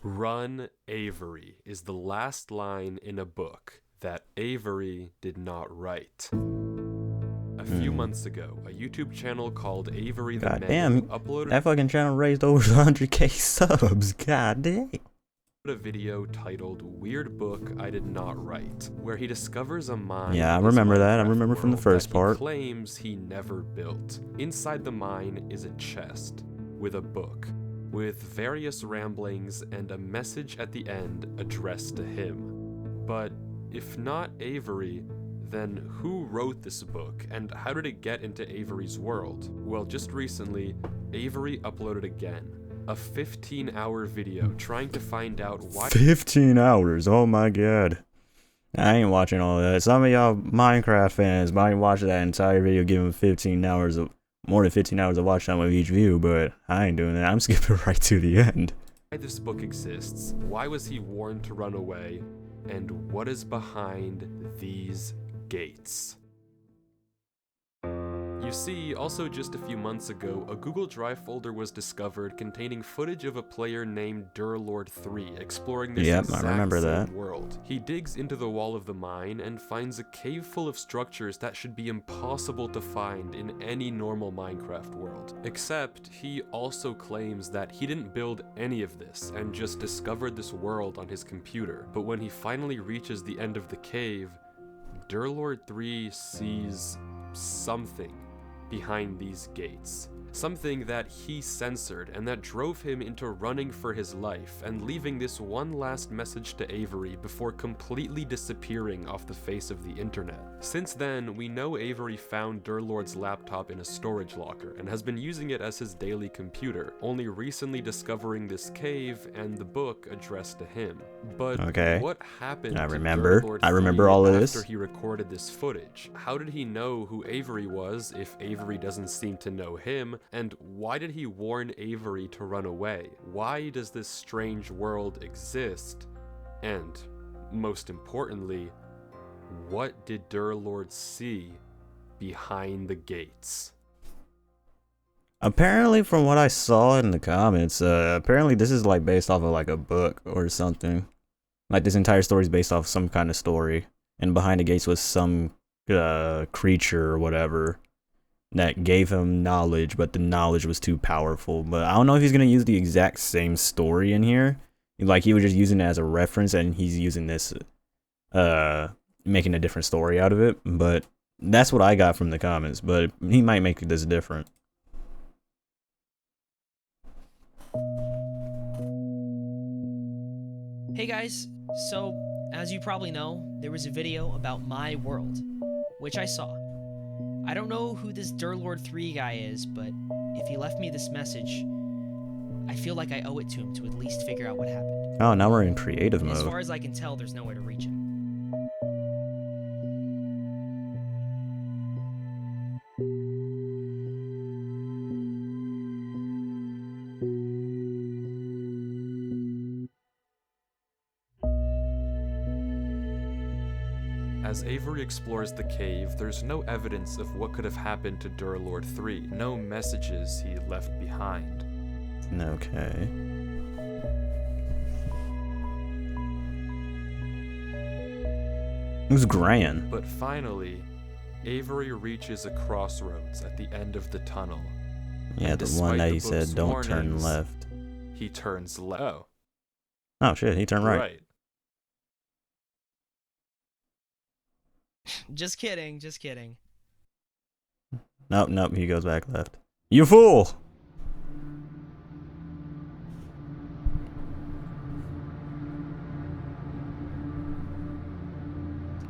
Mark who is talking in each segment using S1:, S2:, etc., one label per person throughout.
S1: Run, Avery is the last line in a book that Avery did not write. A few months ago, a YouTube channel called Avery the
S2: God
S1: Man
S2: damn,
S1: uploaded
S2: that fucking channel raised over 100k subs. God damn.
S1: a video titled Weird Book I Did Not Write, where he discovers a mine.
S2: Yeah, I
S1: in his
S2: remember that. I
S1: Minecraft
S2: remember from the
S1: world
S2: first
S1: that
S2: part.
S1: He claims he never built. Inside the mine is a chest with a book, with various ramblings and a message at the end addressed to him. But if not Avery, then who wrote this book, and how did it get into Avery's world? Well, just recently, Avery uploaded again, a 15-hour video trying to find out why
S2: 15 hours, oh my god. I ain't watching all that. Some of y'all Minecraft fans might watch that entire video, give them 15 hours of, more than 15 hours of watch time of each view, but I ain't doing that. I'm skipping right to the end.
S1: this book exists, why was he warned to run away, and what is behind these gates. You see, also just a few months ago, a Google Drive folder was discovered containing footage of a player named Durlord3 exploring this exact same world. He digs into the wall of the mine and finds a cave full of structures that should be impossible to find in any normal Minecraft world. Except, he also claims that he didn't build any of this and just discovered this world on his computer. But when he finally reaches the end of the cave, Durlord3 sees something behind these gates. Something that he censored and that drove him into running for his life and leaving this one last message to Avery before completely disappearing off the face of the internet. Since then, we know Avery found Durlord's laptop in a storage locker and has been using it as his daily computer, only recently discovering this cave and the book addressed to him. But what happened to Durlord
S2: all of this
S1: after he recorded this footage? How did he know who Avery was if Avery doesn't seem to know him? And why did he warn Avery to run away? Why does this strange world exist? And, most importantly, what did Durlord see behind the gates?
S2: Apparently, from what I saw in the comments, apparently this is like based off of like a book or something. Like this entire story is based off some kind of story. And behind the gates was some creature or whatever that gave him knowledge, but the knowledge was too powerful. But I don't know if he's gonna use the exact same story in here. Like he was just using it as a reference, and he's using this, making a different story out of it. But that's what I got from the comments. But he might make this different.
S3: Hey guys, so as you probably know, there was a video about my world, which I saw. I don't know who this Durlord3 guy is, but if he left me this message, I feel like I owe it to him to at least figure out what happened.
S2: Oh, now we're in creative mode.
S3: As far as I can tell, there's nowhere to reach him.
S1: As Avery explores the cave, there's no evidence of what could have happened to Durlord3, no messages he left behind.
S2: Okay. Who's Gran?
S1: But finally, Avery reaches a crossroads at the end of the tunnel.
S2: Yeah, the one that he said don't turn left.
S1: He turns left.
S2: Oh shit, he turned right.
S3: Just kidding, just kidding.
S2: Nope, nope, he goes back left. You fool!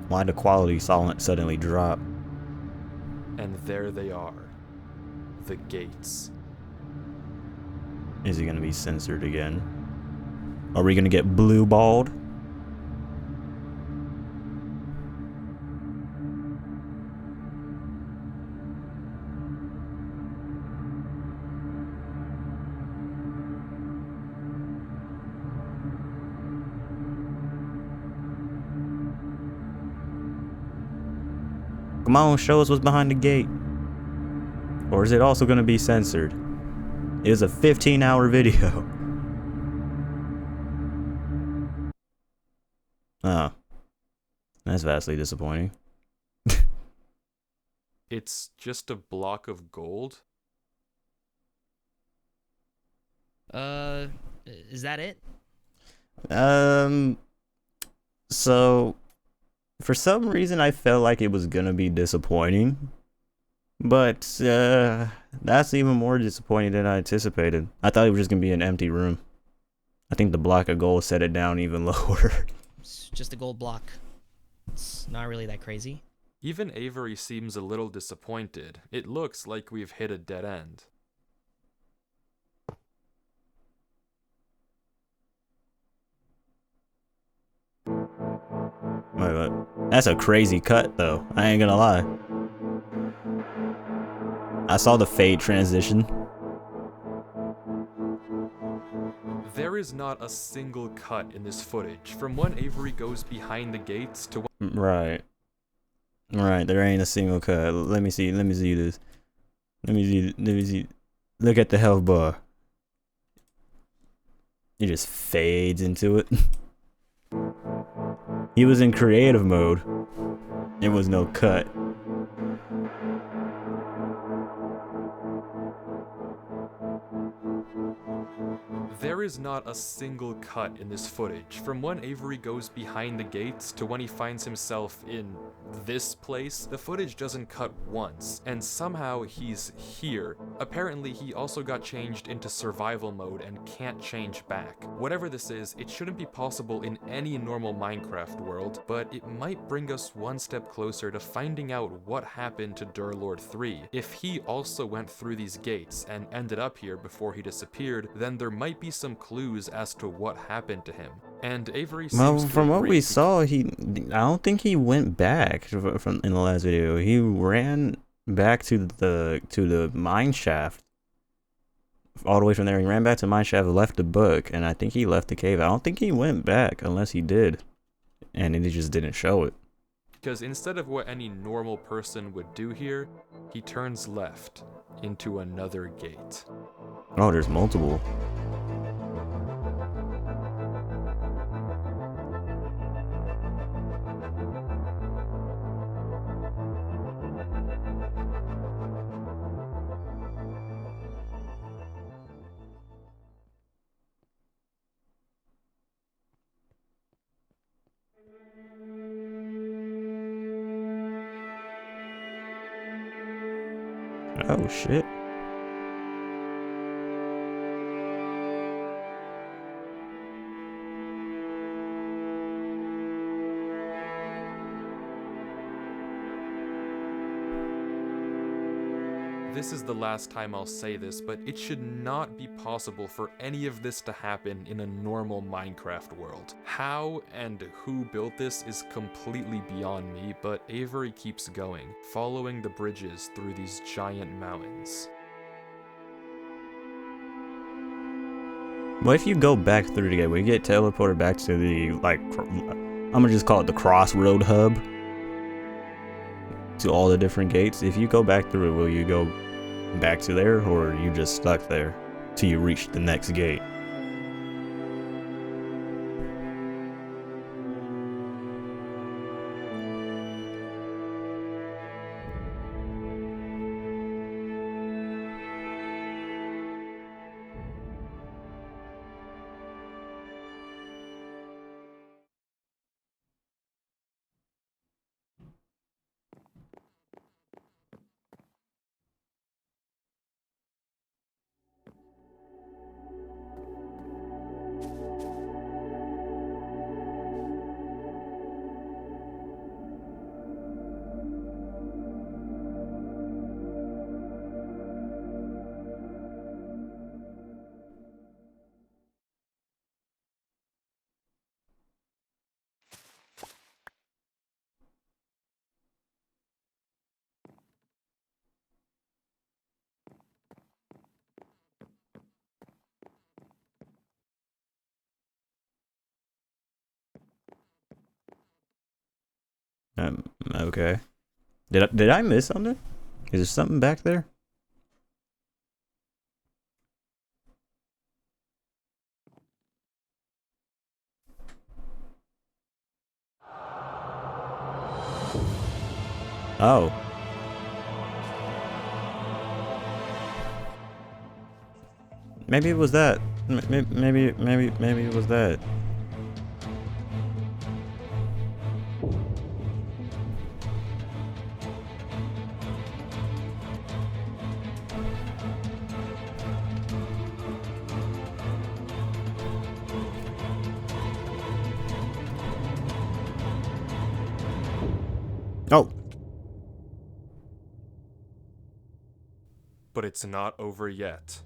S2: Why the quality suddenly drop?
S1: And there they are. The gates.
S2: Is he gonna be censored again? Are we gonna get blue balled? Come on, show us what's behind the gate. Or is it also going to be censored? It is a 15-hour video. Oh, that's vastly disappointing.
S1: It's just a block of gold?
S3: Is that it?
S2: Um, so for some reason I felt like it was gonna be disappointing, but that's even more disappointing than I anticipated. I thought it was just gonna be an empty room. I think the block of gold set it down even lower.
S3: It's just a gold block. It's not really that crazy.
S1: Even Avery seems a little disappointed. It looks like we've hit a dead end.
S2: Wait. That's a crazy cut though. I ain't gonna lie. I saw the fade transition.
S1: There is not a single cut in this footage, from when Avery goes behind the gates to
S2: Right. Right, there ain't a single cut. Let me see this. Let me see. Look at the health bar. It just fades into it. He was in creative mode. There was no cut.
S1: There is not a single cut in this footage, from when Avery goes behind the gates to when he finds himself in this place. The footage doesn't cut once, and somehow he's here. Apparently he also got changed into survival mode and can't change back. Whatever this is, it shouldn't be possible in any normal Minecraft world, but it might bring us one step closer to finding out what happened to Durlord 3. If he also went through these gates and ended up here before he disappeared, then there might be some clues as to what happened to him. And Avery seems to
S2: from what
S1: agree.
S2: we saw, I don't think he went back from in the last video. He ran back to the mine shaft. All the way from there, he ran back to mine shaft, left the book, and I think he left the cave. I don't think he went back unless he did, and it just didn't show it.
S1: Because instead of what any normal person would do here, he turns left into another gate.
S2: Oh, there's multiple. Oh shit.
S1: This is the last time I'll say this, but it should not be possible for any of this to happen in a normal Minecraft world. How and who built this is completely beyond me, but Avery keeps going, following the bridges through these giant mountains.
S2: What if you go back through the gateway, you get teleported back to the, like, I'm gonna just call it the crossroad hub, to all the different gates. If you go back through it, will you go back to there, or are you just stuck there till you reach the next gate? Okay. Did I miss something? Is there something back there? Oh. Maybe it was that. Maybe it was that. Oh.
S1: But it's not over yet.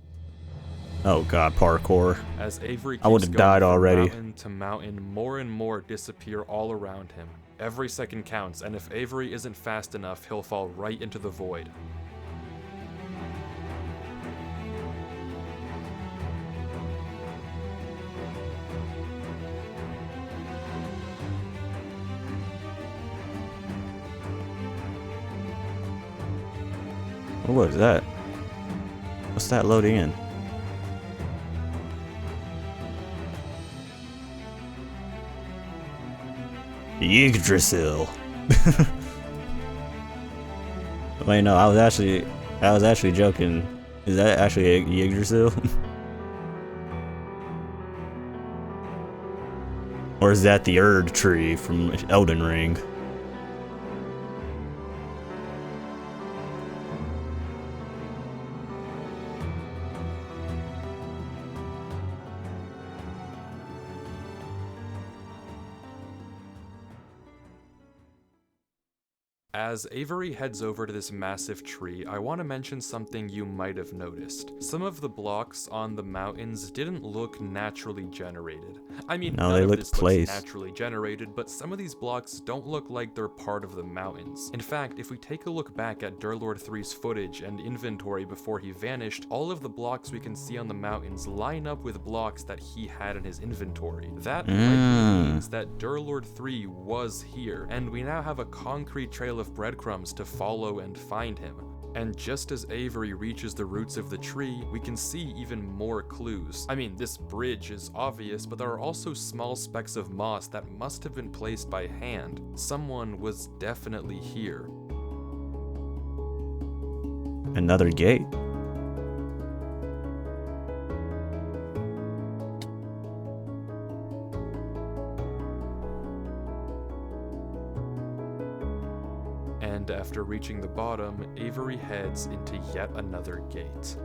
S2: Oh god, parkour.
S1: As Avery
S2: I would
S1: keeps
S2: have
S1: going
S2: died
S1: from
S2: already.
S1: mountain to mountain, more and more disappear all around him. Every second counts, and if Avery isn't fast enough, he'll fall right into the void.
S2: What is that? What's that loading in? Yggdrasil. Wait, no, I was actually joking. Is that actually a Yggdrasil? Or is that the Erd tree from Elden Ring?
S1: As Avery heads over to this massive tree, I want to mention something you might have noticed. Some of the blocks on the mountains didn't look naturally generated. I mean,
S2: no,
S1: none
S2: they
S1: of
S2: look
S1: this
S2: placed.
S1: looks naturally generated, but some of these blocks don't look like they're part of the mountains. In fact, if we take a look back at Durlord 3's footage and inventory before he vanished, all of the blocks we can see on the mountains line up with blocks that he had in his inventory. That likely means that Durlord 3 was here, and we now have a concrete trail of breadcrumbs to follow and find him. And just as Avery reaches the roots of the tree, we can see even more clues. I mean, this bridge is obvious, but there are also small specks of moss that must have been placed by hand. Someone was definitely here.
S2: Another gate?
S1: And after reaching the bottom, Avery heads into yet another gate.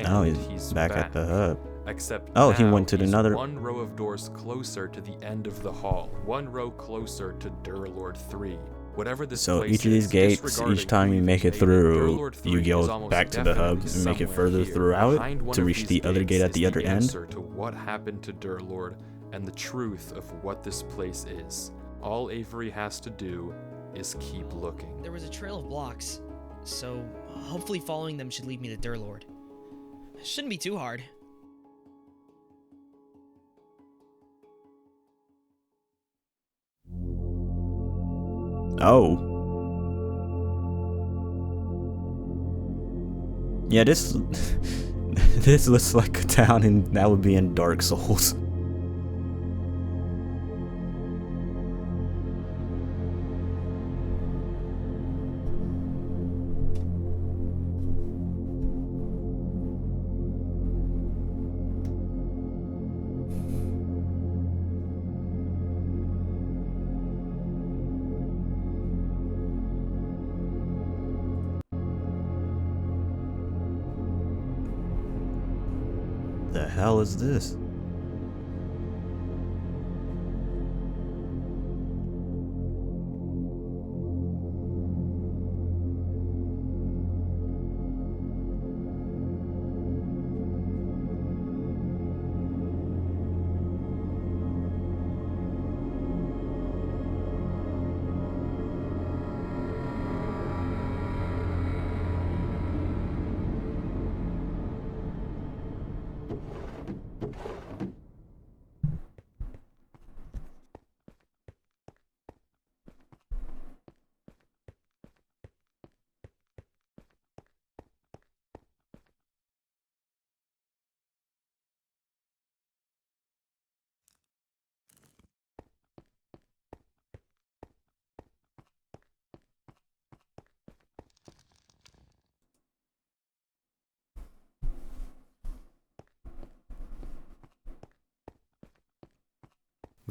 S2: Oh, he's back at the hub.
S1: Except
S2: he
S1: now
S2: went to
S1: he's
S2: another.
S1: one row of doors closer to the end of the hall, one row closer to Durlord 3. Whatever this
S2: So
S1: place
S2: each of these
S1: is,
S2: gates, each time you make it through, you go back to the hub and make it further throughout to reach the other gate at the other end.
S1: Answer to what happened to Durlord and the truth of what this place is. All Avery has to do is keep looking.
S3: There was a trail of blocks, so hopefully following them should lead me to Durlord. Shouldn't be too hard.
S2: Oh. Yeah, this this looks like a town that would be in Dark Souls. The hell is this?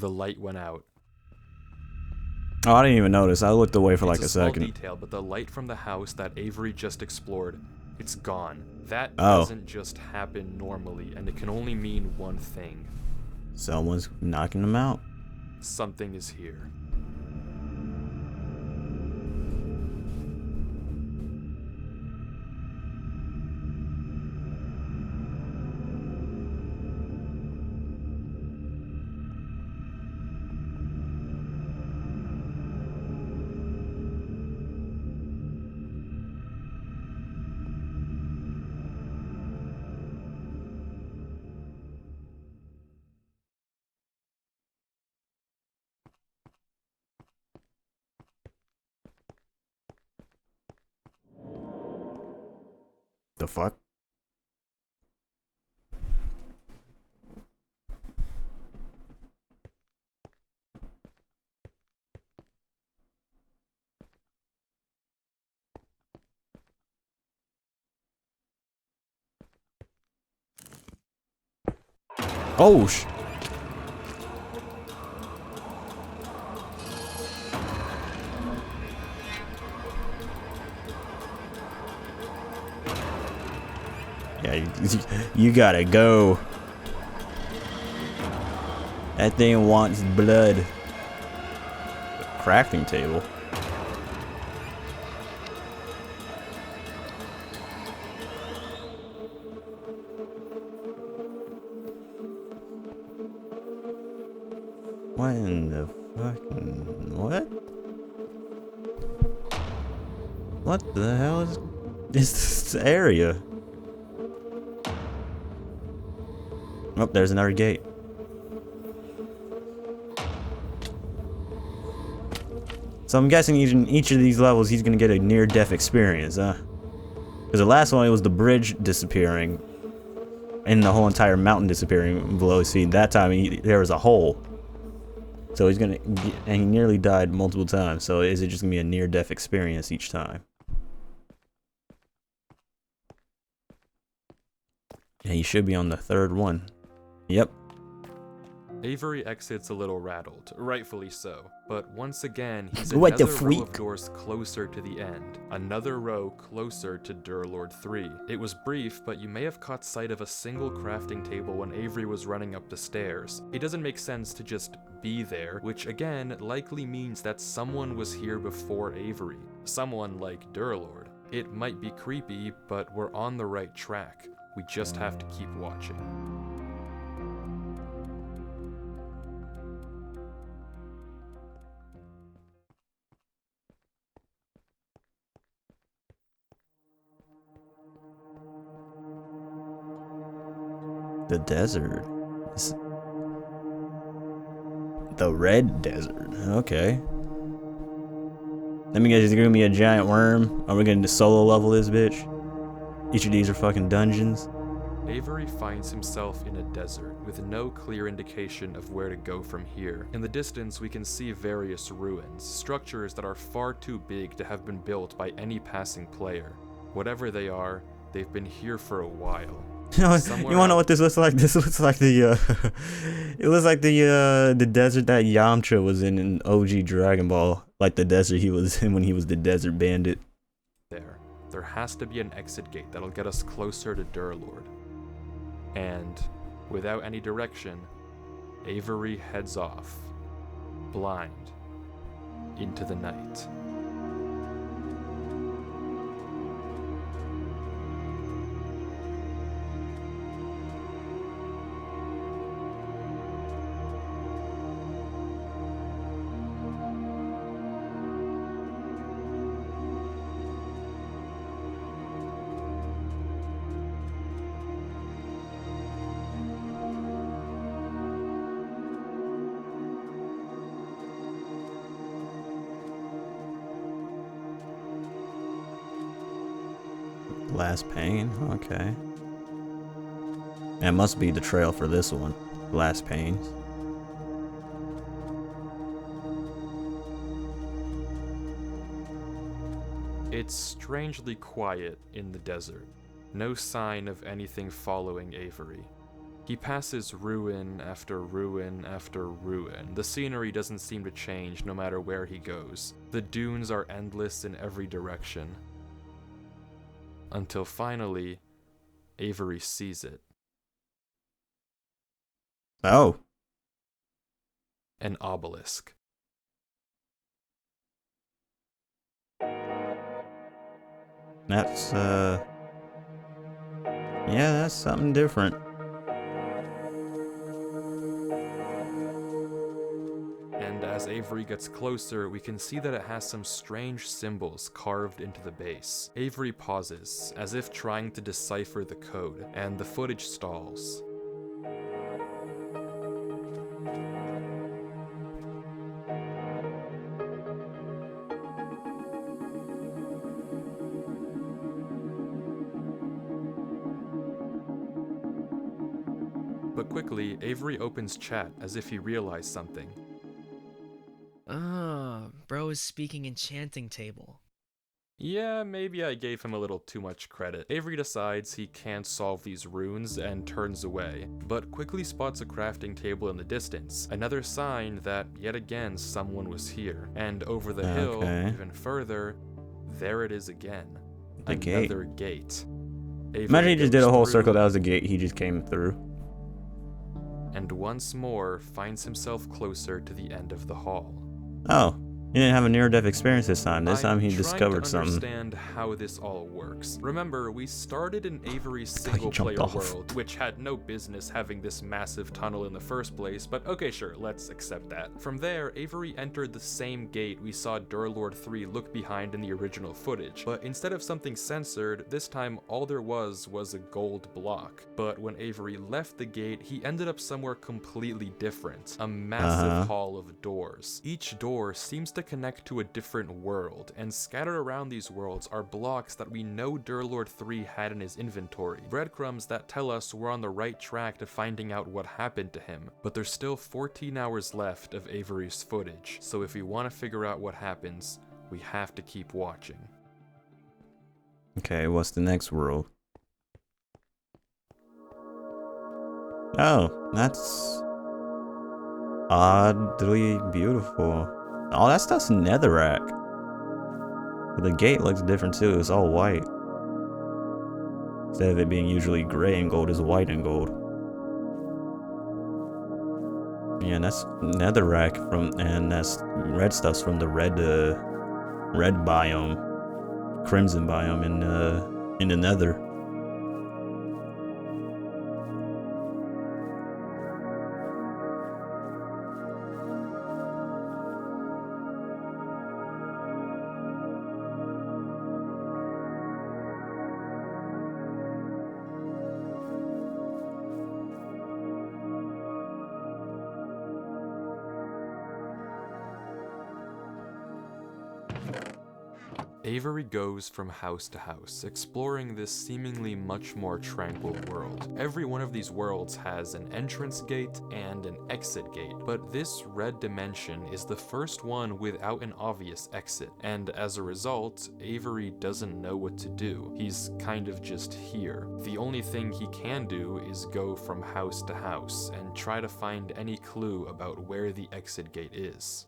S1: The light went out.
S2: Oh, I didn't even notice. I looked away for like a
S1: small
S2: second.
S1: Detail, but the light from the house that Avery just explored, it's gone. That
S2: Oh.
S1: doesn't just happen normally, and it can only mean one thing.
S2: Someone's knocking them out.
S1: Something is here.
S2: The fuck? Oh, yeah, you gotta go. That thing wants blood. A crafting table. What in the fucking what? What the hell is this area? Oh, there's another gate. So I'm guessing in each of these levels he's gonna get a near-death experience, huh? Because the last one it was the bridge disappearing and the whole entire mountain disappearing below his feet. That time there was a hole. So he's gonna get, and he nearly died multiple times. So is it just gonna be a near-death experience each time? And he should be on the third one. Yep.
S1: Avery exits a little rattled, rightfully so. But once again, he's
S2: What the
S1: another row of
S2: freak?
S1: doors closer to the end. Another row closer to Durlord 3. It was brief, but you may have caught sight of a single crafting table when Avery was running up the stairs. It doesn't make sense to just be there, which again likely means that someone was here before Avery. Someone like Durlord. It might be creepy, but we're on the right track. We just have to keep watching.
S2: The desert. The red desert. Okay. Let me guess, is there gonna be a giant worm? Are we gonna solo level this bitch? Each of these are fucking dungeons.
S1: Avery finds himself in a desert with no clear indication of where to go from here. In the distance, we can see various ruins, structures that are far too big to have been built by any passing player. Whatever they are, they've been here for a while.
S2: You wanna know what this looks like? This looks like the it looks like the desert that Yamcha was in OG Dragon Ball, like the desert he was in when he was the desert bandit.
S1: There has to be an exit gate that'll get us closer to Durlord. And without any direction, Avery heads off, blind, into the night.
S2: Last Pain, okay. That must be the trail for this one. Last Pains.
S1: It's strangely quiet in the desert. No sign of anything following Avery. He passes ruin after ruin after ruin. The scenery doesn't seem to change no matter where he goes. The dunes are endless in every direction. Until finally, Avery sees it.
S2: Oh.
S1: An obelisk.
S2: That's, yeah, that's something different.
S1: And as Avery gets closer, we can see that it has some strange symbols carved into the base. Avery pauses, as if trying to decipher the code, and the footage stalls. But quickly, Avery opens chat as if he realized something.
S3: Bro is speaking enchanting table.
S1: Yeah, maybe I gave him a little too much credit. Avery decides he can't solve these runes and turns away, but quickly spots a crafting table in the distance, another sign that, yet again, someone was here. And over the hill, even further, there it is again. Another gate.
S2: Imagine he just did a whole circle, that was the gate he just came through.
S1: And once more finds himself closer to the end of the hall.
S2: Oh, he didn't have a near-death experience this time. This time he discovered something.
S1: I'm trying to understand how this all works. Remember, we started in Avery's single-player world, which had no business having this massive tunnel in the first place, but okay, sure, let's accept that. From there, Avery entered the same gate we saw Durlord 3 look behind in the original footage, but instead of something censored, this time all there was a gold block. But when Avery left the gate, he ended up somewhere completely different. A massive hall of doors. Each door seems to connect to a different world, and scattered around these worlds are blocks that we know Durlord 3 had in his inventory. Breadcrumbs that tell us we're on the right track to finding out what happened to him. But there's still 14 hours left of Avery's footage, so if we want to figure out what happens, we have to keep watching.
S2: Okay, what's the next world? Oh, that's oddly beautiful. Oh, that stuff's netherrack. But the gate looks different too. It's all white. Instead of it being usually gray and gold, is white and gold. Yeah, and that's netherrack and that's red stuff's from the red biome, crimson biome in the nether.
S1: Avery goes from house to house, exploring this seemingly much more tranquil world. Every one of these worlds has an entrance gate and an exit gate, but this red dimension is the first one without an obvious exit, and as a result, Avery doesn't know what to do. He's kind of just here. The only thing he can do is go from house to house and try to find any clue about where the exit gate is.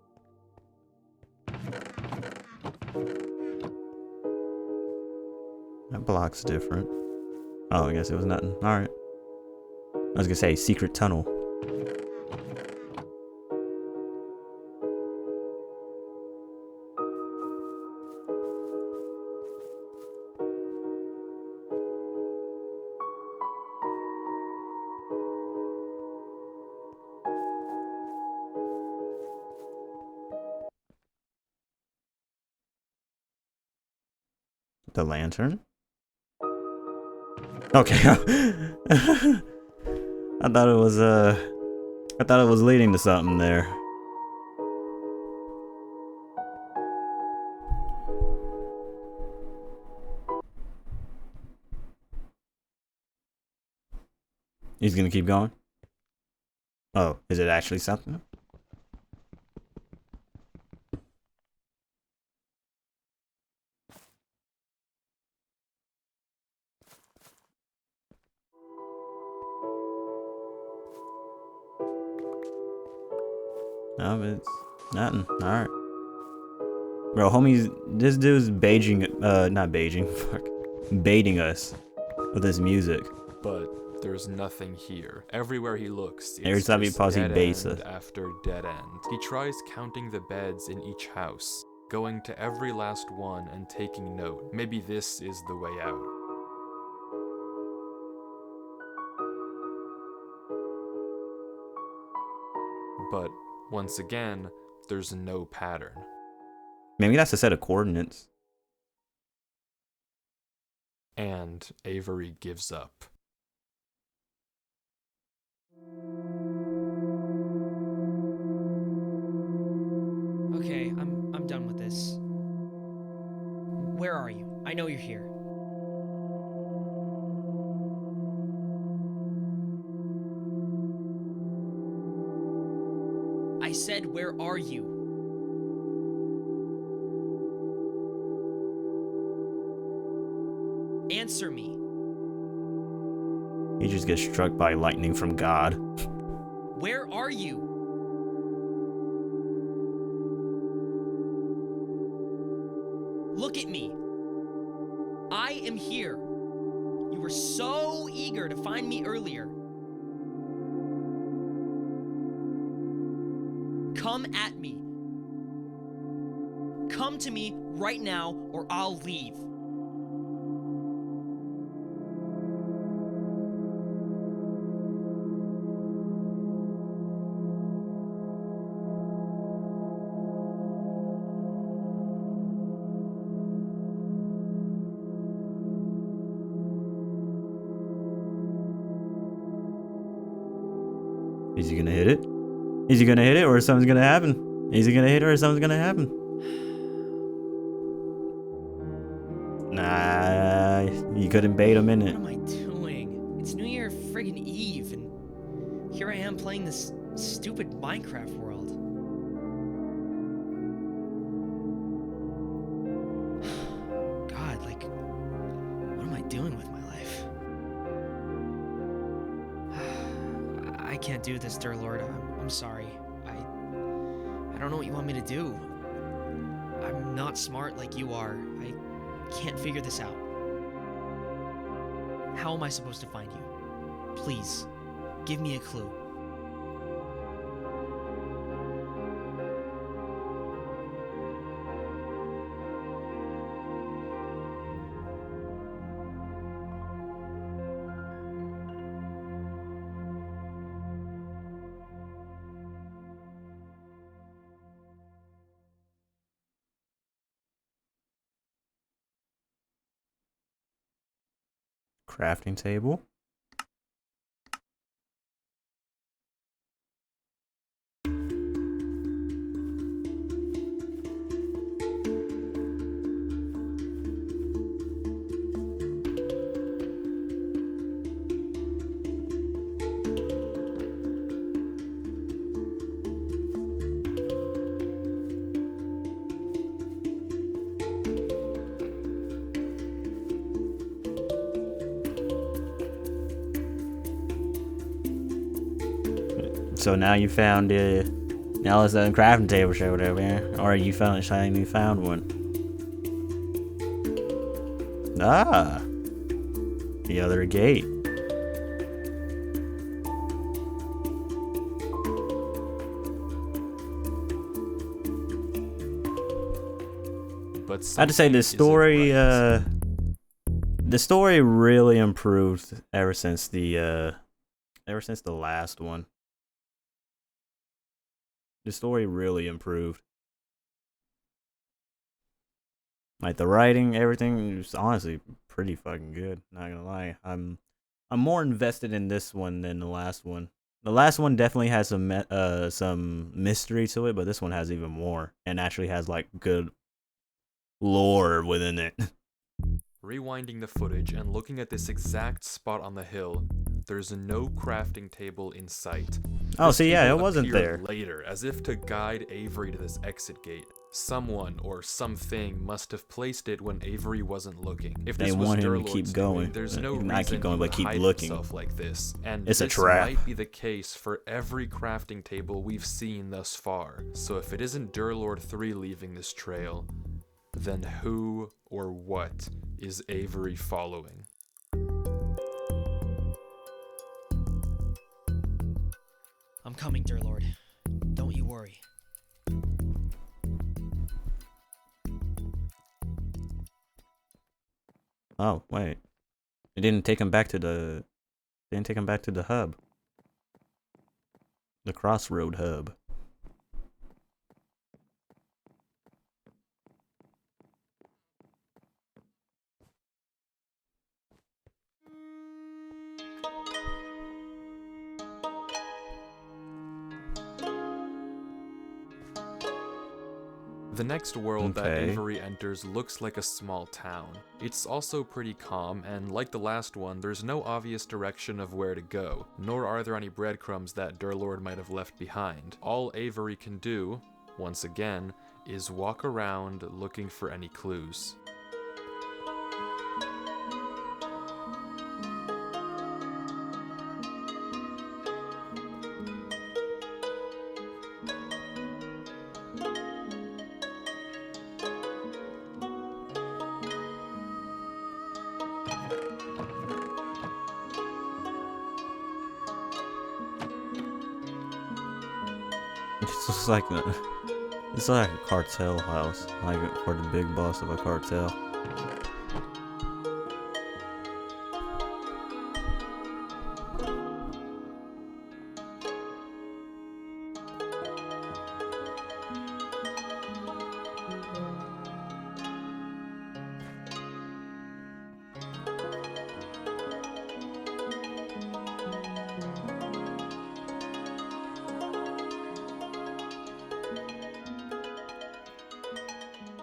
S2: That block's different. Oh, I guess it was nothing. Alright. I was gonna say, secret tunnel. The lantern? Okay. I thought it was leading to something there. He's gonna keep going? Oh, is it actually something? No, it's nothing. Alright. Bro, homies, this dude's not Beijing, fuck. Baiting us with his music.
S1: But there's nothing here. Everywhere he looks,
S2: Every time he pauses, he
S1: dead
S2: baits
S1: end
S2: us.
S1: after dead end. He tries counting the beds in each house, going to every last one and taking note. Maybe this is the way out. But once again, there's no pattern.
S2: Maybe that's a set of coordinates.
S1: And Avery gives up.
S3: Okay, I'm done with this. Where are you? I know you're here. I said, where are you? Answer me.
S2: He just gets struck by lightning from God.
S3: Where are you? Look at me. I am here. You were so eager to find me earlier. Come at me. Come to me right now or I'll leave.
S2: Is he gonna hit it? Is he gonna hit it or something's gonna happen? Is he gonna hit it or something's gonna happen? Nah, you couldn't bait him in
S3: What
S2: it.
S3: am I doing? It's New Year friggin' Eve, and here I am playing this stupid Minecraft world. God, like, what am I doing with my life? I can't do this, dear Lord. I'm sorry. I don't know what you want me to do. I'm not smart like you are. I can't figure this out. How am I supposed to find you? Please, give me a clue.
S2: Crafting table. So now you found now it's a crafting table showed over here, or you finally found one. Ah, the other gate.
S1: But
S2: I have to say the story really improved ever since the last one. The story really improved. Like the writing, everything was honestly pretty fucking good. Not gonna lie, I'm more invested in this one than the last one. The last one definitely has some mystery to it, but this one has even more, and actually has like good lore within it.
S1: Rewinding the footage and looking at this exact spot on the hill, there's no crafting table in sight.
S2: Oh,
S1: This
S2: see, yeah,
S1: table
S2: it wasn't
S1: appeared
S2: there.
S1: later, as if to guide Avery to this exit gate. Someone or something must have placed it when Avery wasn't looking. If
S2: They
S1: this was
S2: want him to
S1: Durlord's
S2: keep going.
S1: doing, there's no
S2: Not
S1: reason
S2: keep going,
S1: he
S2: but
S1: would
S2: keep
S1: hide
S2: looking.
S1: himself like this. And
S2: It's a
S1: this
S2: trap.
S1: might be the case for every crafting table we've seen thus far. So if it isn't Durlord 3 leaving this trail, then who or what is Avery following?
S3: I'm coming, Durlord. Don't you worry.
S2: Oh, wait. It didn't take him back to the... Didn't take him back to the hub. The crossroad hub.
S1: The next world that Avery enters looks like a small town. It's also pretty calm, and like the last one, there's no obvious direction of where to go, nor are there any breadcrumbs that Durlord might have left behind. All Avery can do, once again, is walk around looking for any clues.
S2: It's like it's like a cartel house, like for the big boss of a cartel.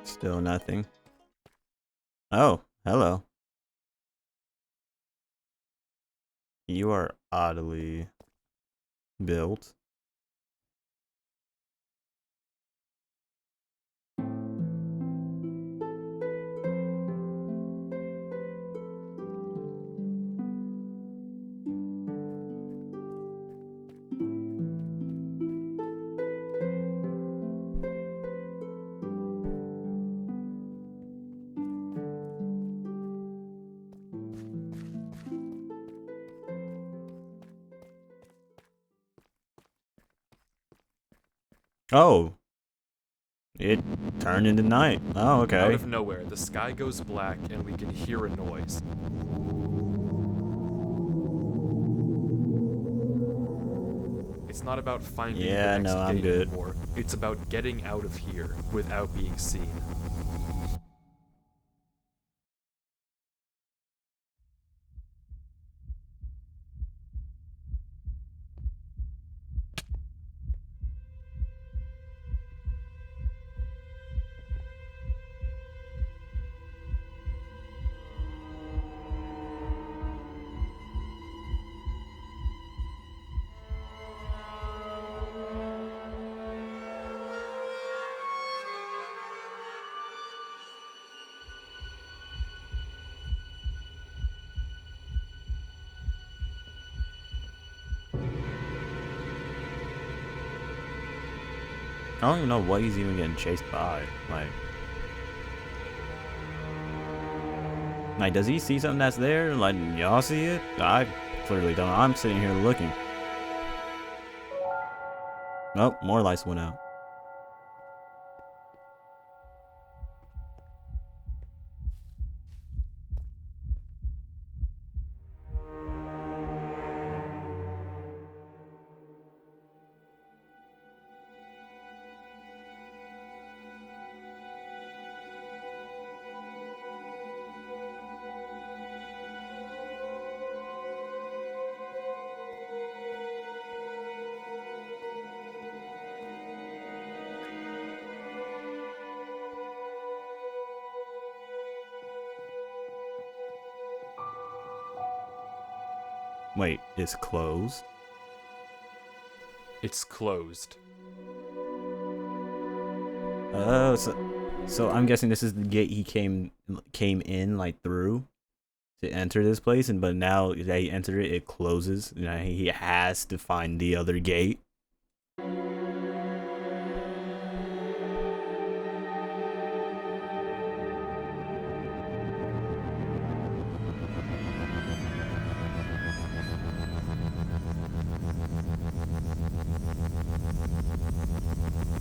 S2: Still nothing. Oh, hello. You are oddly built. Oh, it turned into night. Oh, okay.
S1: Out of nowhere, the sky goes black and we can hear a noise. It's not about finding the next gate anymore. It's about getting out of here without being seen.
S2: I don't even know what he's even getting chased by. Like, does he see something that's there? Like, y'all see it? I clearly don't. I'm sitting here looking. Nope, more lights went out. Wait, it's closed?
S1: It's closed.
S2: Oh, so I'm guessing this is the gate he came in like through to enter this place, and but now that he entered it, it closes. You know, he has to find the other gate.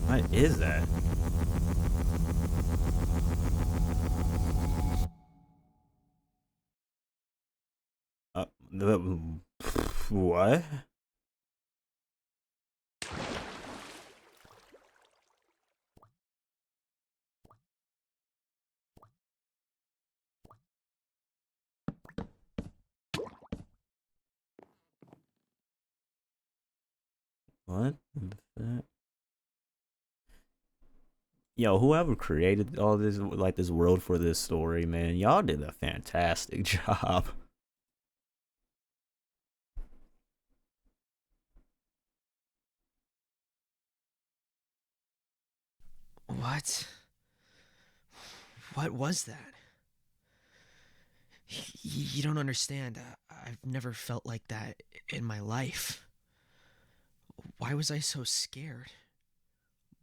S2: What is that? What? What? Yo, whoever created all this, like this world for this story, man, y'all did a fantastic job.
S3: What? What was that? You don't understand. I've never felt like that in my life. Why was I so scared?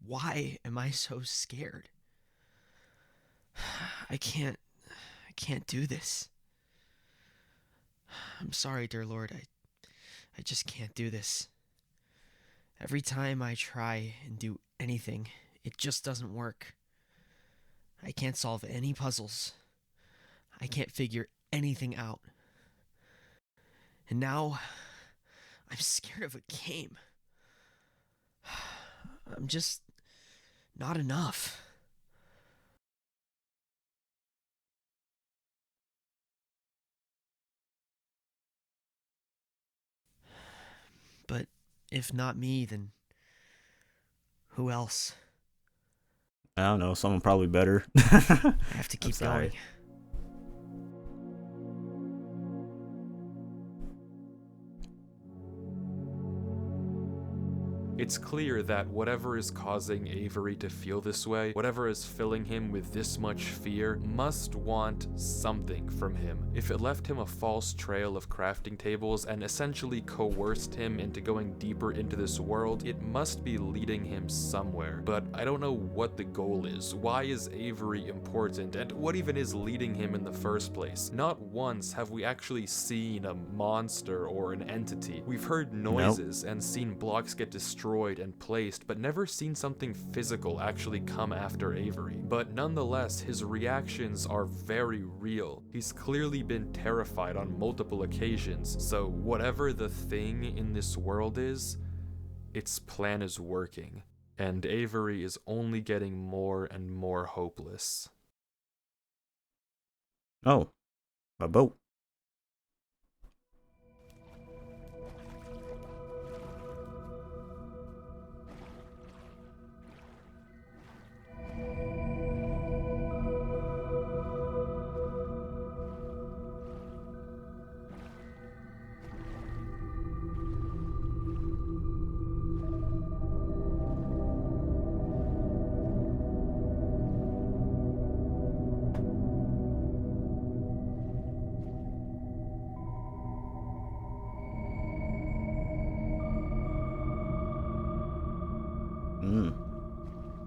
S3: Why am I so scared? I can't do this. I'm sorry, dear Lord. I just can't do this. Every time I try and do anything, it just doesn't work. I can't solve any puzzles. I can't figure anything out. And now I'm scared of a game. I'm just not enough. But if not me, then who else?
S2: I don't know, someone probably better.
S3: I have to
S2: I'm
S3: keep
S2: sorry.
S3: going.
S1: It's clear that whatever is causing Avery to feel this way, whatever is filling him with this much fear, must want something from him. If it left him a false trail of crafting tables and essentially coerced him into going deeper into this world, it must be leading him somewhere. But I don't know what the goal is. Why is Avery important? And what even is leading him in the first place? Not once have we actually seen a monster or an entity. We've heard noises and seen blocks get destroyed and placed, but never seen something physical actually come after Avery. But nonetheless, his reactions are very real. He's clearly been terrified on multiple occasions, so whatever the thing in this world is, its plan is working, and Avery is only getting more and more hopeless.
S2: Oh, a boat.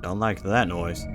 S2: Don't like that noise.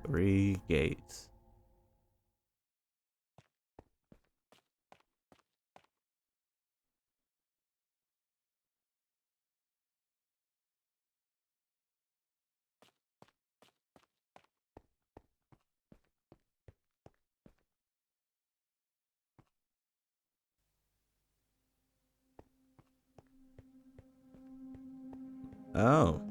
S2: Three gates. Oh.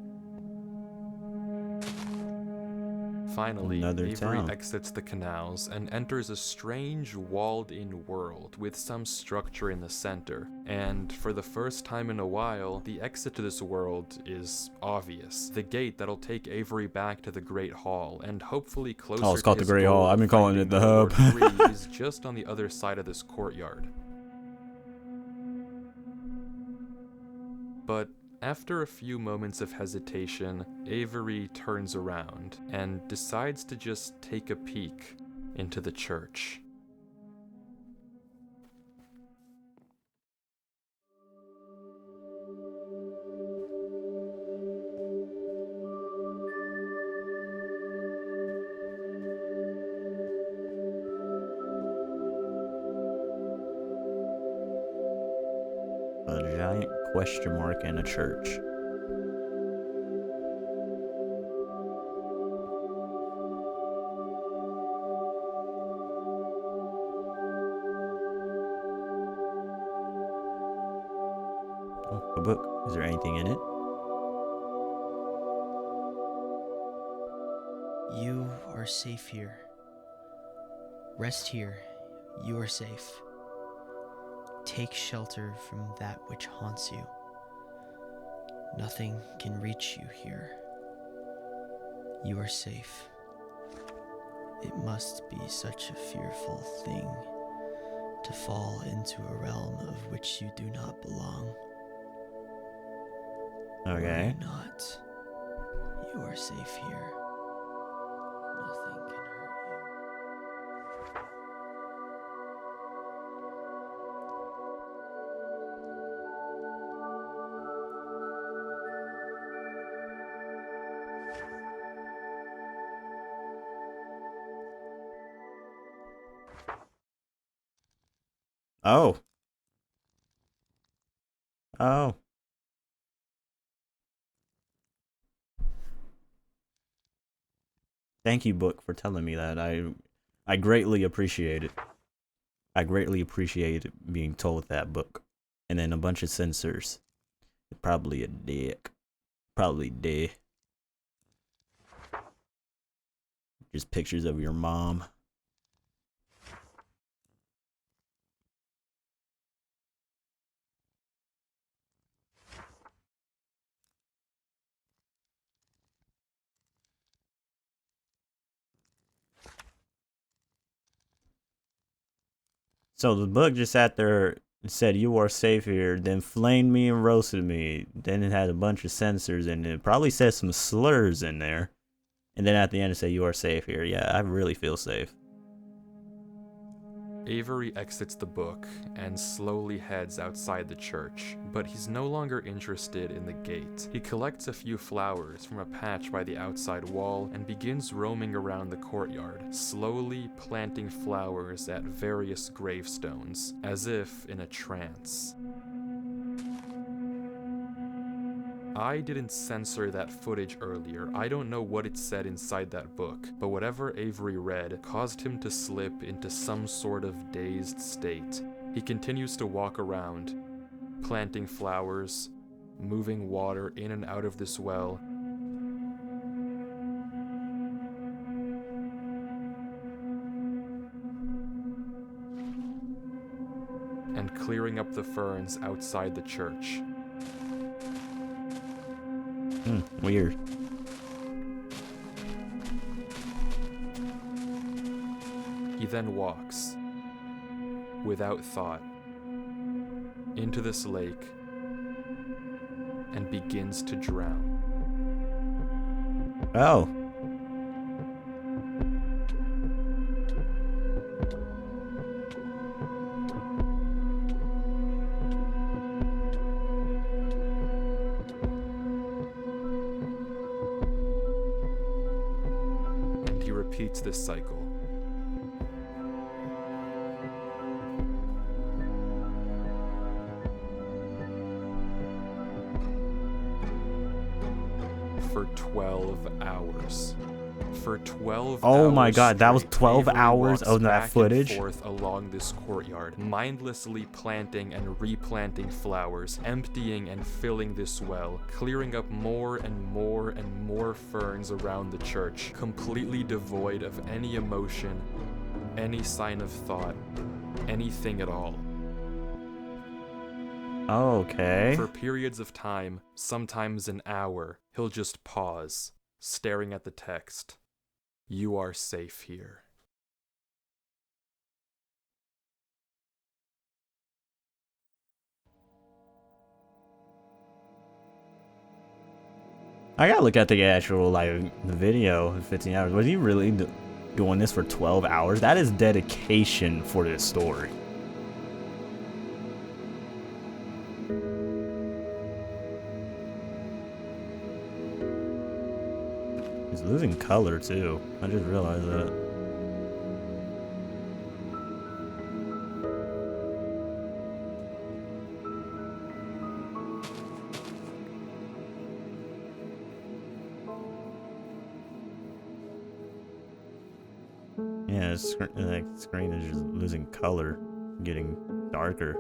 S1: Finally,
S2: Another
S1: Avery
S2: town.
S1: exits the canals and enters a strange walled-in world with some structure in the center. And for the first time in a while, the exit to this world is obvious. The gate that'll take Avery back to the Great Hall and hopefully closer
S2: Oh, it's called
S1: to
S2: the
S1: his
S2: Great
S1: goal
S2: Hall. I've
S1: of
S2: been calling
S1: finding
S2: it the Hub.
S1: Lord 3 is just on the other side of this courtyard. But after a few moments of hesitation, Avery turns around and decides to just take a peek into the church.
S2: A giant question mark in a church. Oh, a book. Is there anything in it?
S3: You are safe here. Rest here. You are safe. Take shelter from that which haunts you. Nothing can reach you here. You are safe. It must be such a fearful thing to fall into a realm of which you do not belong.
S2: Okay.
S3: Worry not. You are safe here. Nothing can hurt you.
S2: Oh. Oh. Thank you, book, for telling me that. I greatly appreciate it. I greatly appreciate being told that, book. And then a bunch of censors. Probably a dick. Probably dead. Just pictures of your mom. So the book just sat there and said, "You are safe here," then flamed me and roasted me. Then it had a bunch of censors in it. Probably said some slurs in there. And then at the end it said, "You are safe here." Yeah, I really feel safe.
S1: Avery exits the book and slowly heads outside the church, but he's no longer interested in the gate. He collects a few flowers from a patch by the outside wall and begins roaming around the courtyard, slowly planting flowers at various gravestones, as if in a trance. I didn't censor that footage earlier. I don't know what it said inside that book, but whatever Avery read caused him to slip into some sort of dazed state. He continues to walk around, planting flowers, moving water in and out of this well, and clearing up the ferns outside the church.
S2: Weird.
S1: He then walks, without thought, into this lake and begins to drown.
S2: Oh.
S1: And he repeats this cycle. For 12 hours. For 12
S2: Oh my
S1: hours
S2: god, that was
S1: straight,
S2: 12
S1: Avery
S2: hours
S1: walks
S2: of that
S1: back
S2: footage?
S1: and forth along this courtyard, mindlessly planting and replanting flowers, emptying and filling this well, clearing up more and more and more ferns around the church, completely devoid of any emotion, any sign of thought, anything at all.
S2: Okay.
S1: For periods of time, sometimes an hour, he'll just pause, staring at the text. You are safe here.
S2: I gotta look at the actual, like, the video in 15 hours. Was he really doing this for 12 hours? That is dedication for this story. He's losing color, too. I just realized that. Yeah, the screen is just losing color, getting darker.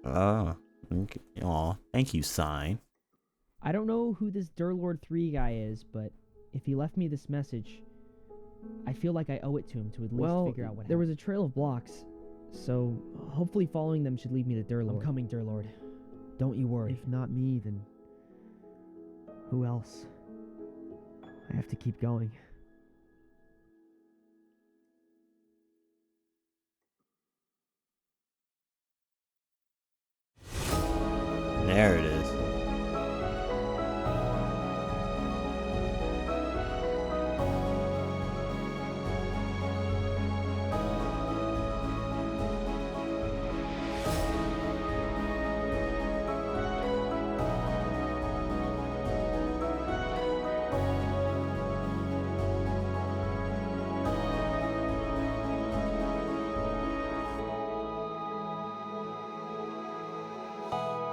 S2: Oh, okay. Aw, thank you, sign.
S3: I don't know who this Durlord 3 guy is, but if he left me this message, I feel like I owe it to him to at least figure out what happened. There was a trail of blocks, so hopefully following them should lead me to Durlord. I'm coming, Durlord. Don't you worry. If not me, then who else? I have to keep going.
S2: There it is.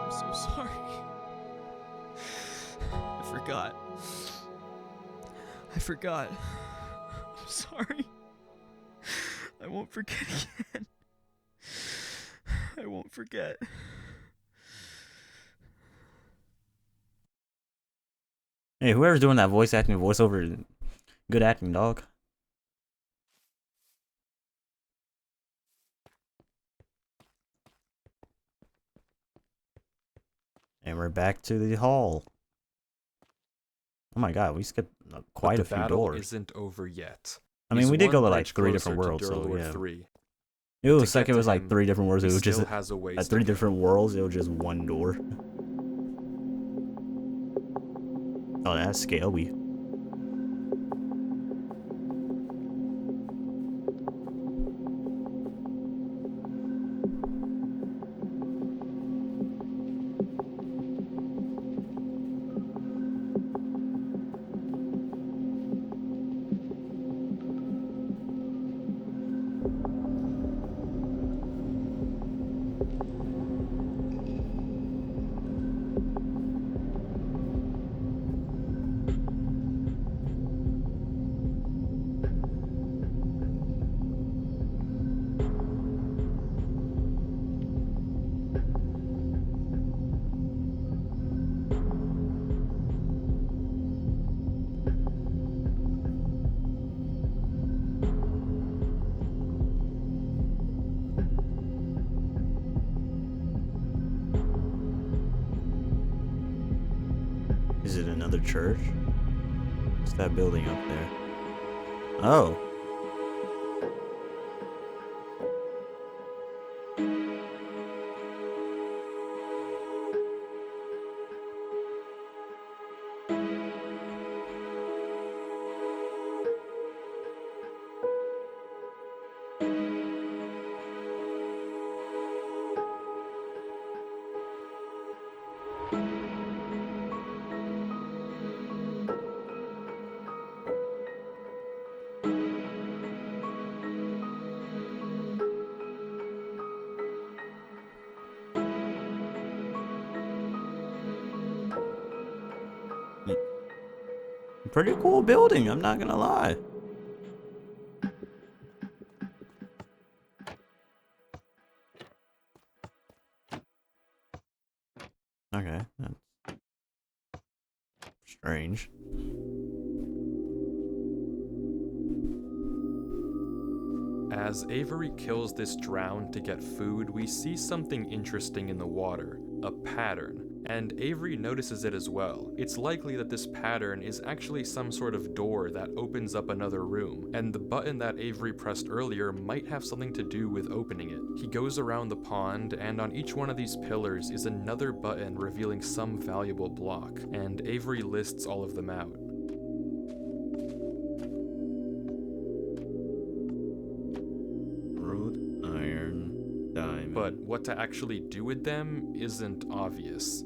S3: I'm so sorry. I forgot. I'm sorry. I won't forget again. I won't forget.
S2: Hey, whoever's doing that voice acting, voiceover, good acting, dog. And we're back to the hall. Oh my god, we skipped quite a few doors.
S1: The battle isn't over yet.
S2: I mean, we did go to like 3 different worlds, so yeah. It was like it was like 3 different worlds. It was just at 3 different worlds. It was just one door. Oh, that's scary. Is it another church? What's that building up there? Oh. Pretty cool building, I'm not gonna lie. Okay, that's strange.
S1: As Avery kills this drown to get food, we see something interesting in the water, a pattern, and Avery notices it as well. It's likely that this pattern is actually some sort of door that opens up another room, and the button that Avery pressed earlier might have something to do with opening it. He goes around the pond, and on each one of these pillars is another button revealing some valuable block, and Avery lists all of them out. But what to actually do with them isn't obvious.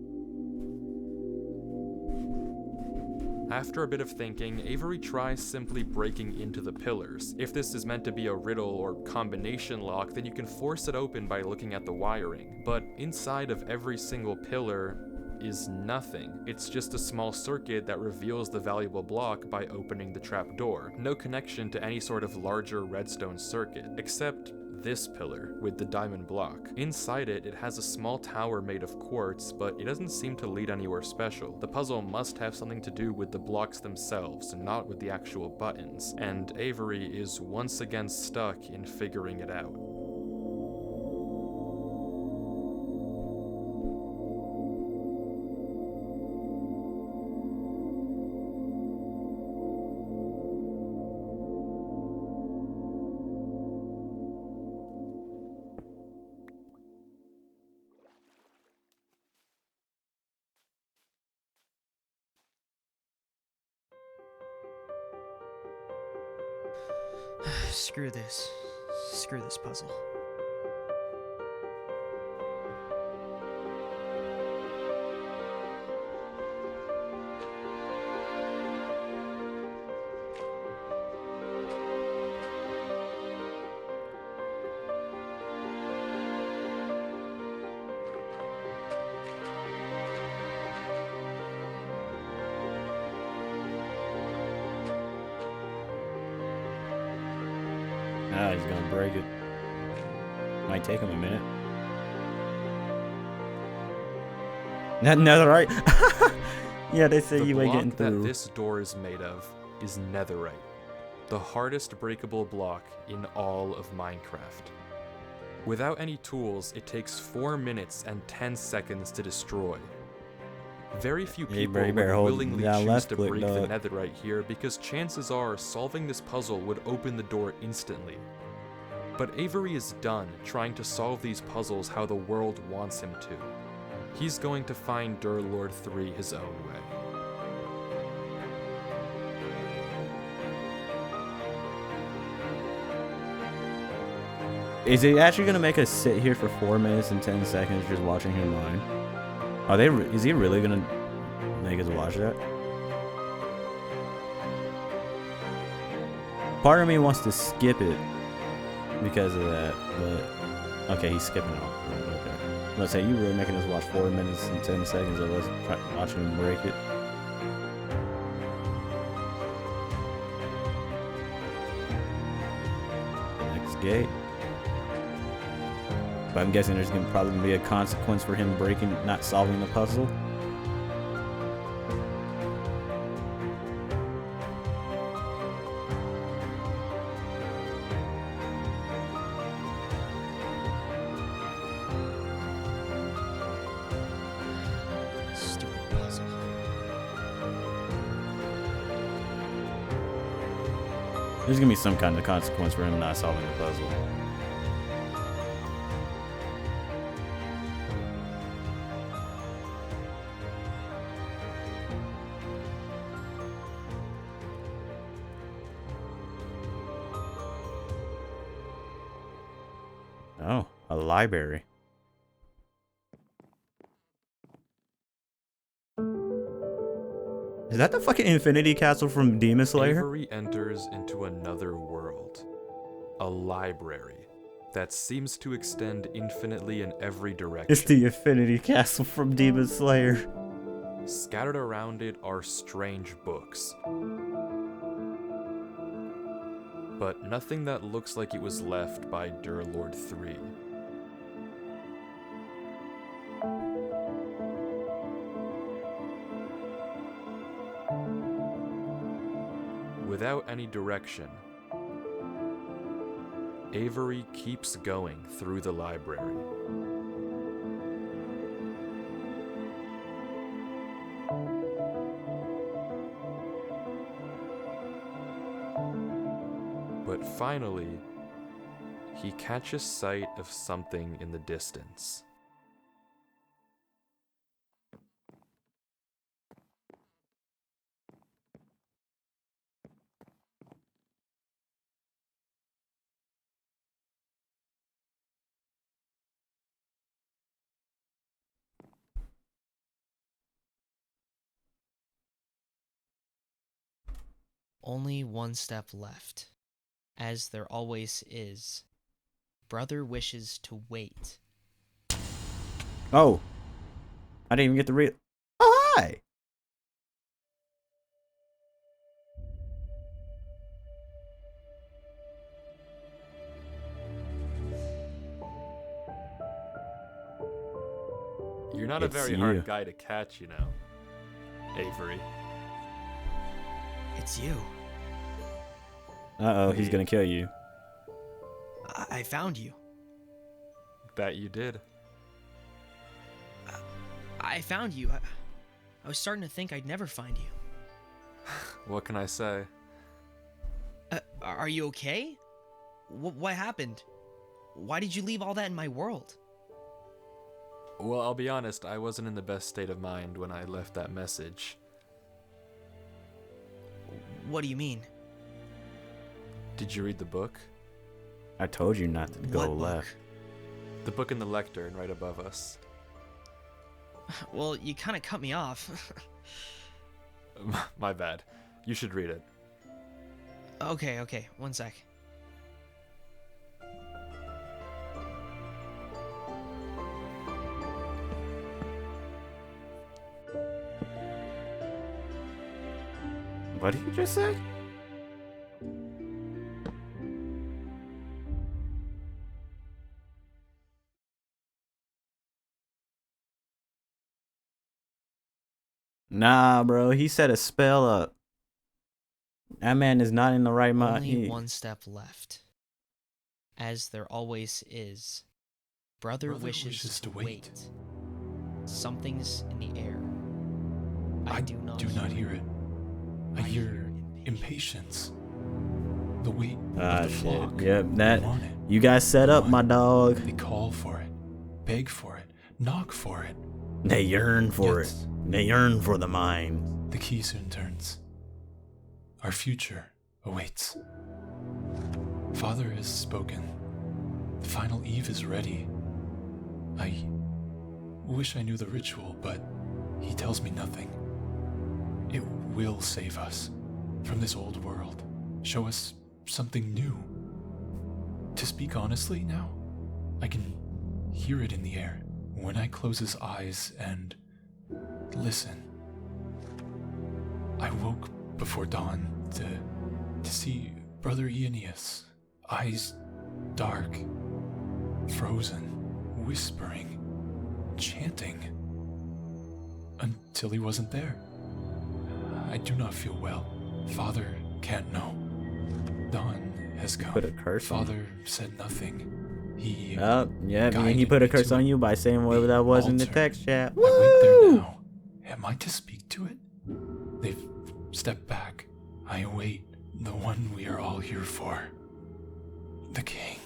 S1: After a bit of thinking, Avery tries simply breaking into the pillars. If this is meant to be a riddle or combination lock, then you can force it open by looking at the wiring. But inside of every single pillar is nothing. It's just a small circuit that reveals the valuable block by opening the trapdoor. No connection to any sort of larger redstone circuit, except this pillar with the diamond block. Inside it, it has a small tower made of quartz, but it doesn't seem to lead anywhere special. The puzzle must have something to do with the blocks themselves, not with the actual buttons, and Avery is once again stuck in figuring it out.
S3: Screw this. Screw this puzzle.
S2: Ah, he's gonna break it. Might take him a minute. Netherite. Yeah, they say you ain't getting through.
S1: The block that this door is made of is netherite, the hardest breakable block in all of Minecraft. Without any tools, it takes 4 minutes and 10 seconds to destroy. Very few people would willingly choose to break the netherite here because chances are solving this puzzle would open the door instantly. But Avery is done trying to solve these puzzles how the world wants him to. He's going to find Durlord 3 his own way.
S2: Is it actually gonna make us sit here for 4 minutes and 10 seconds just watching him mine? Are they? Is he really gonna make us watch that? Part of me wants to skip it because of that, but okay, he's skipping it. Okay, let's say you really making us watch 4 minutes and 10 seconds of us watching him break it. Next gate. But I'm guessing there's gonna probably be a consequence for him breaking, not solving the puzzle.
S3: Stupid puzzle.
S2: There's gonna be some kind of consequence for him not solving the puzzle. Oh, a library. Is that the fucking Infinity Castle from Demon Slayer?
S1: Avery enters into another world. A library that seems to extend infinitely in every direction.
S2: It's the Infinity Castle from Demon Slayer.
S1: Scattered around it are strange books. But nothing that looks like it was left by Durlord 3. Without any direction, Avery keeps going through the library. But finally, he catches sight of something in the distance.
S3: Only one step left, as there always is. Brother wishes to wait.
S2: Oh. I didn't even get to read. Oh, hi.
S1: You're not a very hard guy to catch, you know, Avery.
S3: It's you.
S2: Uh-oh, he's gonna kill you.
S3: I found you.
S1: That you did.
S3: I found you. I was starting to think I'd never find you.
S1: What can I say?
S3: Are you okay? What happened? Why did you leave all that in my world?
S1: Well, I'll be honest, I wasn't in the best state of mind when I left that message.
S3: What do you mean?
S1: Did you read the book?
S2: I told you not to go
S3: What
S2: left.
S3: book?
S1: The book in the lectern right above us.
S3: Well, you kind of cut me off.
S1: My bad. You should read it.
S3: Okay, one sec.
S2: What did you just say? Nah, bro. He set a spell up. That man is not in the right mind.
S3: Only one step left. As there always is. Brother wishes to wait. Something's in the air. I do not
S4: hear it. I hear impatience. The weight of the flock.
S2: Yep, that
S4: want it.
S2: you guys set up, my dog.
S4: They call for it, beg for it, knock for it.
S2: They yearn for it. They yearn for the mine.
S4: The key soon turns. Our future awaits. Father has spoken. The final eve is ready. I wish I knew the ritual, but he tells me nothing. It will save us from this old world, show us something new. To speak honestly now, I can hear it in the air when I close his eyes and listen. I woke before dawn to see Brother Aeneas, eyes dark, frozen, whispering, chanting, until he wasn't there. I do not feel well. Father can't know. Dawn has come.
S2: Put a curse on
S4: Father said nothing. He
S2: he put a curse on you by saying whatever that was in the text chat.
S4: I wait there now. Am I to speak to it? They've stepped back. I await the one we are all here for. The king.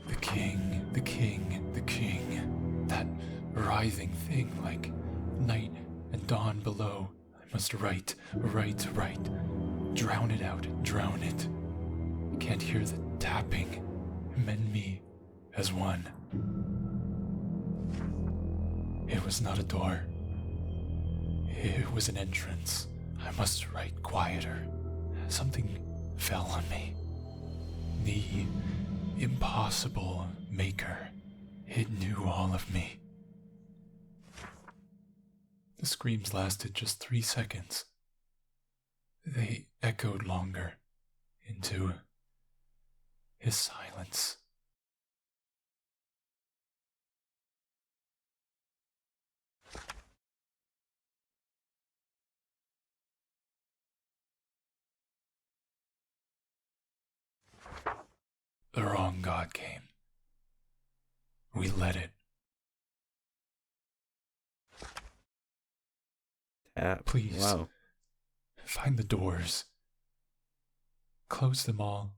S4: The king. The king. The king. That writhing thing like night and dawn below. I must write. Drown it out. Drown it. I can't hear the tapping. Mend me as one. It was not a door. It was an entrance. I must write quieter. Something fell on me. The impossible maker. It knew all of me. The screams lasted just 3 seconds. They echoed longer into his silence. The wrong God came. We let it. Please.
S2: Wow.
S4: Find the doors. Close them all.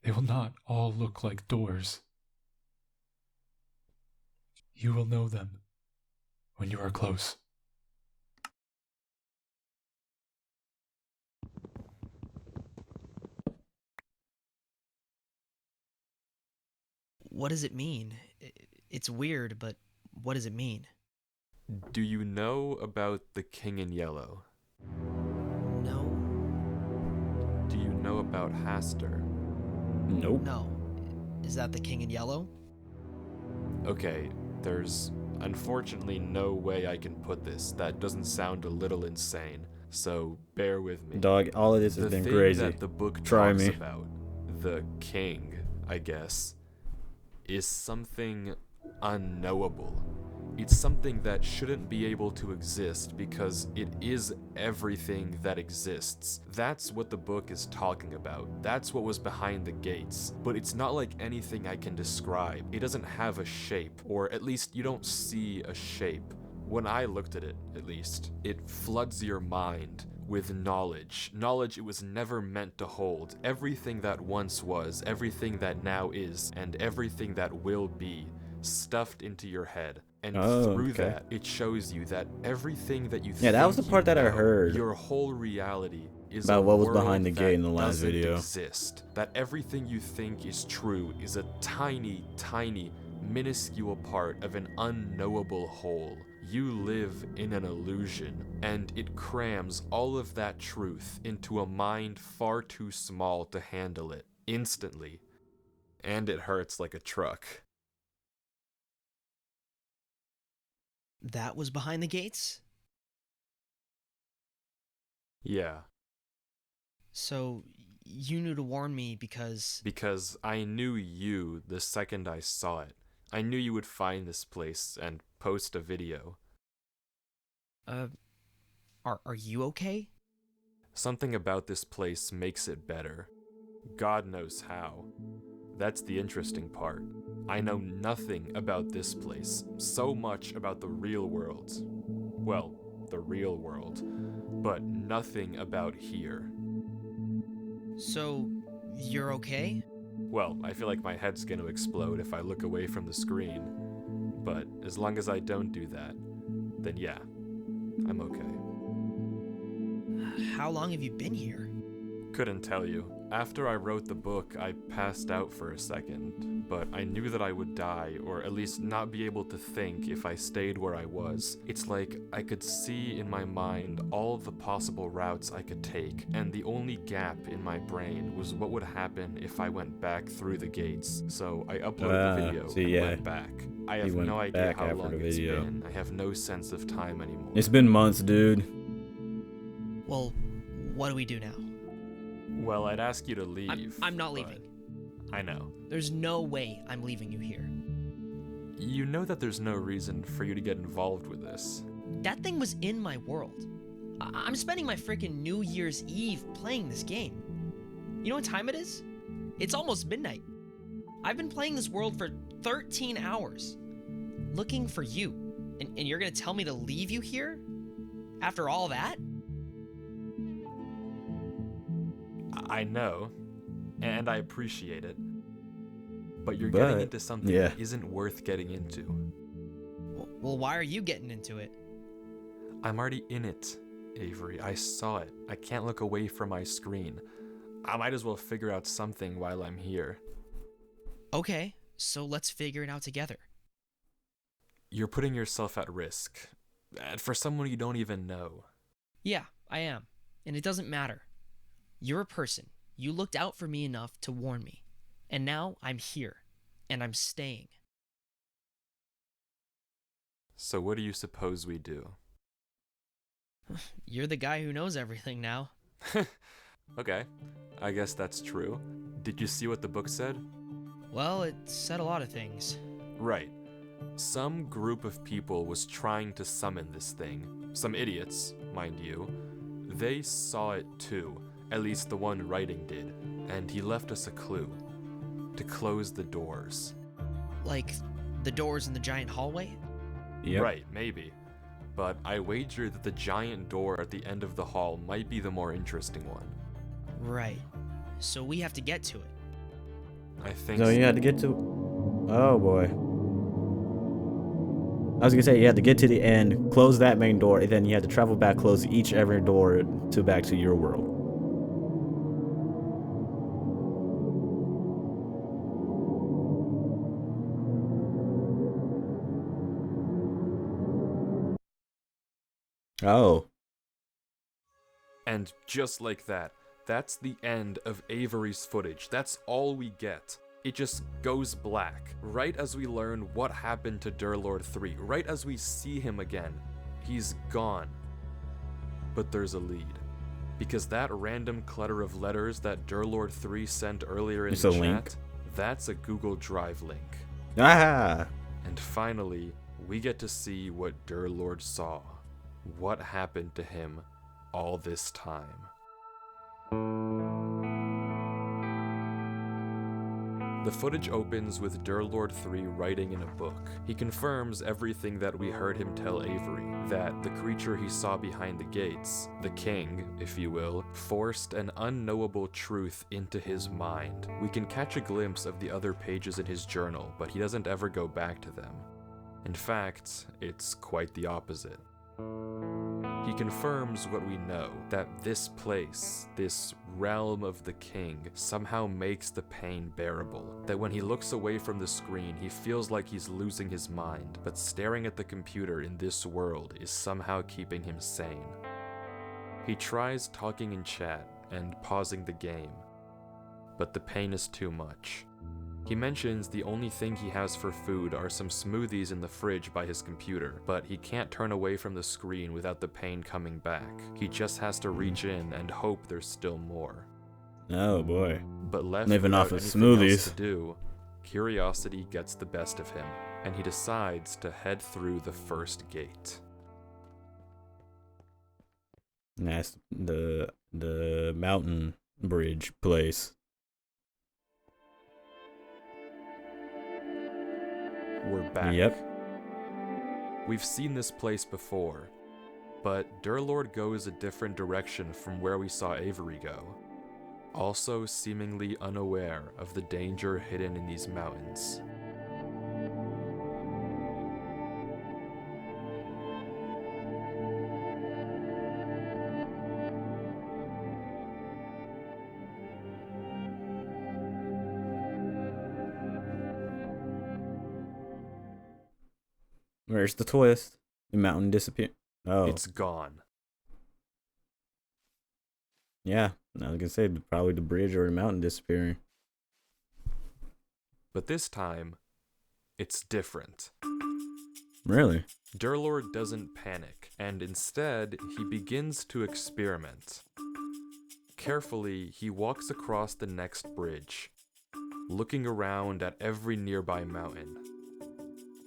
S4: They will not all look like doors. You will know them when you are close.
S3: What does it mean? It's weird, but what does it mean?
S1: Do you know about the King in Yellow?
S3: No.
S1: Do you know about Haster?
S2: Nope.
S3: No. Is that the King in Yellow?
S1: Okay, there's unfortunately no way I can put this that doesn't sound a little insane, so bear with me.
S2: Dog, all of this has
S1: The
S2: been
S1: thing
S2: crazy.
S1: that the book
S2: Try
S1: talks
S2: me.
S1: about, the king, I guess, is something unknowable. It's something that shouldn't be able to exist because it is everything that exists. That's what the book is talking about. That's what was behind the gates. But it's not like anything I can describe. It doesn't have a shape, or at least you don't see a shape. When I looked at it, at least, it floods your mind with knowledge. Knowledge it was never meant to hold. Everything that once was, everything that now is, and everything that will be, stuffed into your head. And through that, it shows you that everything that you think
S2: that was the part that I heard.
S1: your whole reality is
S2: About what was
S1: world
S2: behind the gate in the last
S1: doesn't
S2: video.
S1: exist. That everything you think is true is a tiny, tiny, minuscule part of an unknowable whole. You live in an illusion, and it crams all of that truth into a mind far too small to handle it instantly. And it hurts like a truck.
S3: That was behind the gates?
S1: Yeah.
S3: So, you knew to warn me because...
S1: Because I knew you the second I saw it. I knew you would find this place and post a video.
S3: Are you okay?
S1: Something about this place makes it better. God knows how. That's the interesting part. I know nothing about this place, so much about the real world. Well, the real world, but nothing about here.
S3: So, you're okay?
S1: Well, I feel like my head's gonna explode if I look away from the screen, but as long as I don't do that, then yeah, I'm okay.
S3: How long have you been here?
S1: Couldn't tell you. After I wrote the book, I passed out for a second, but I knew that I would die, or at least not be able to think if I stayed where I was. It's like I could see in my mind all of the possible routes I could take, and the only gap in my brain was what would happen if I went back through the gates. So I uploaded the video and went back. I have no idea how long it's been. I have no sense of time anymore.
S2: It's been months, dude.
S3: Well, what do we do now?
S1: Well, I'd ask you to leave.
S3: I'm not leaving.
S1: I know.
S3: There's no way I'm leaving you here.
S1: You know that there's no reason for you to get involved with this.
S3: That thing was in my world. I'm spending my freaking New Year's Eve playing this game. You know what time it is? It's almost midnight. I've been playing this world for 13 hours, looking for you. And you're gonna tell me to leave you here? After all that?
S1: I know, and I appreciate it, but you're getting into something that isn't worth getting into.
S3: Well, why are you getting into it?
S1: I'm already in it, Avery. I saw it. I can't look away from my screen. I might as well figure out something while I'm here.
S3: Okay, so let's figure it out together.
S1: You're putting yourself at risk, for someone you don't even know.
S3: Yeah, I am. And it doesn't matter. You're a person. You looked out for me enough to warn me. And now I'm here. And I'm staying.
S1: So what do you suppose we do?
S3: You're the guy who knows everything now.
S1: Okay, I guess that's true. Did you see what the book said?
S3: Well, it said a lot of things.
S1: Right. Some group of people was trying to summon this thing. Some idiots, mind you. They saw it too, at least the one writing did, and he left us a clue. To close the doors.
S3: Like the doors in the giant hallway?
S2: Yep.
S1: Right, maybe. But I wager that the giant door at the end of the hall might be the more interesting one.
S3: Right. So we have to get to it.
S1: I think
S2: So you had to get to... Oh, boy. I was gonna say you had to get to the end, close that main door, and then you had to travel back, close each every door to back to your world. Oh.
S1: And just like that, that's the end of Avery's footage. That's all we get. It just goes black, right as we learn what happened to Durlord 3, right as we see him again. He's gone. But there's a lead. Because that random clutter of letters that Durlord 3 sent earlier in
S2: It's
S1: the
S2: a
S1: chat,
S2: link.
S1: that's a Google Drive link.
S2: Ah!
S1: And finally, we get to see what Durlord saw. What happened to him all this time. The footage opens with Durlord 3 writing in a book. He confirms everything that we heard him tell Avery, that the creature he saw behind the gates, the king, if you will, forced an unknowable truth into his mind. We can catch a glimpse of the other pages in his journal, but he doesn't ever go back to them. In fact, it's quite the opposite. He confirms what we know, that this place, this realm of the king, somehow makes the pain bearable. That when he looks away from the screen, he feels like he's losing his mind, but staring at the computer in this world is somehow keeping him sane. He tries talking in chat and pausing the game, but the pain is too much. He mentions the only thing he has for food are some smoothies in the fridge by his computer, but he can't turn away from the screen without the pain coming back. He just has to reach in and hope there's still more.
S2: Oh boy.
S1: But left
S2: Living
S1: without
S2: off of
S1: anything else
S2: smoothies.
S1: to do, curiosity gets the best of him, and he decides to head through the first gate.
S2: And that's the mountain bridge place.
S1: We're back.
S2: Yep.
S1: We've seen this place before, but Durlord goes a different direction from where we saw Avery go, also seemingly unaware of the danger hidden in these mountains.
S2: Where's the twist? The mountain disappeared. Oh.
S1: It's gone.
S2: Yeah. I was gonna say probably the bridge or the mountain disappearing.
S1: But this time, it's different.
S2: Really?
S1: Durlord doesn't panic, and instead, he begins to experiment. Carefully, he walks across the next bridge, looking around at every nearby mountain,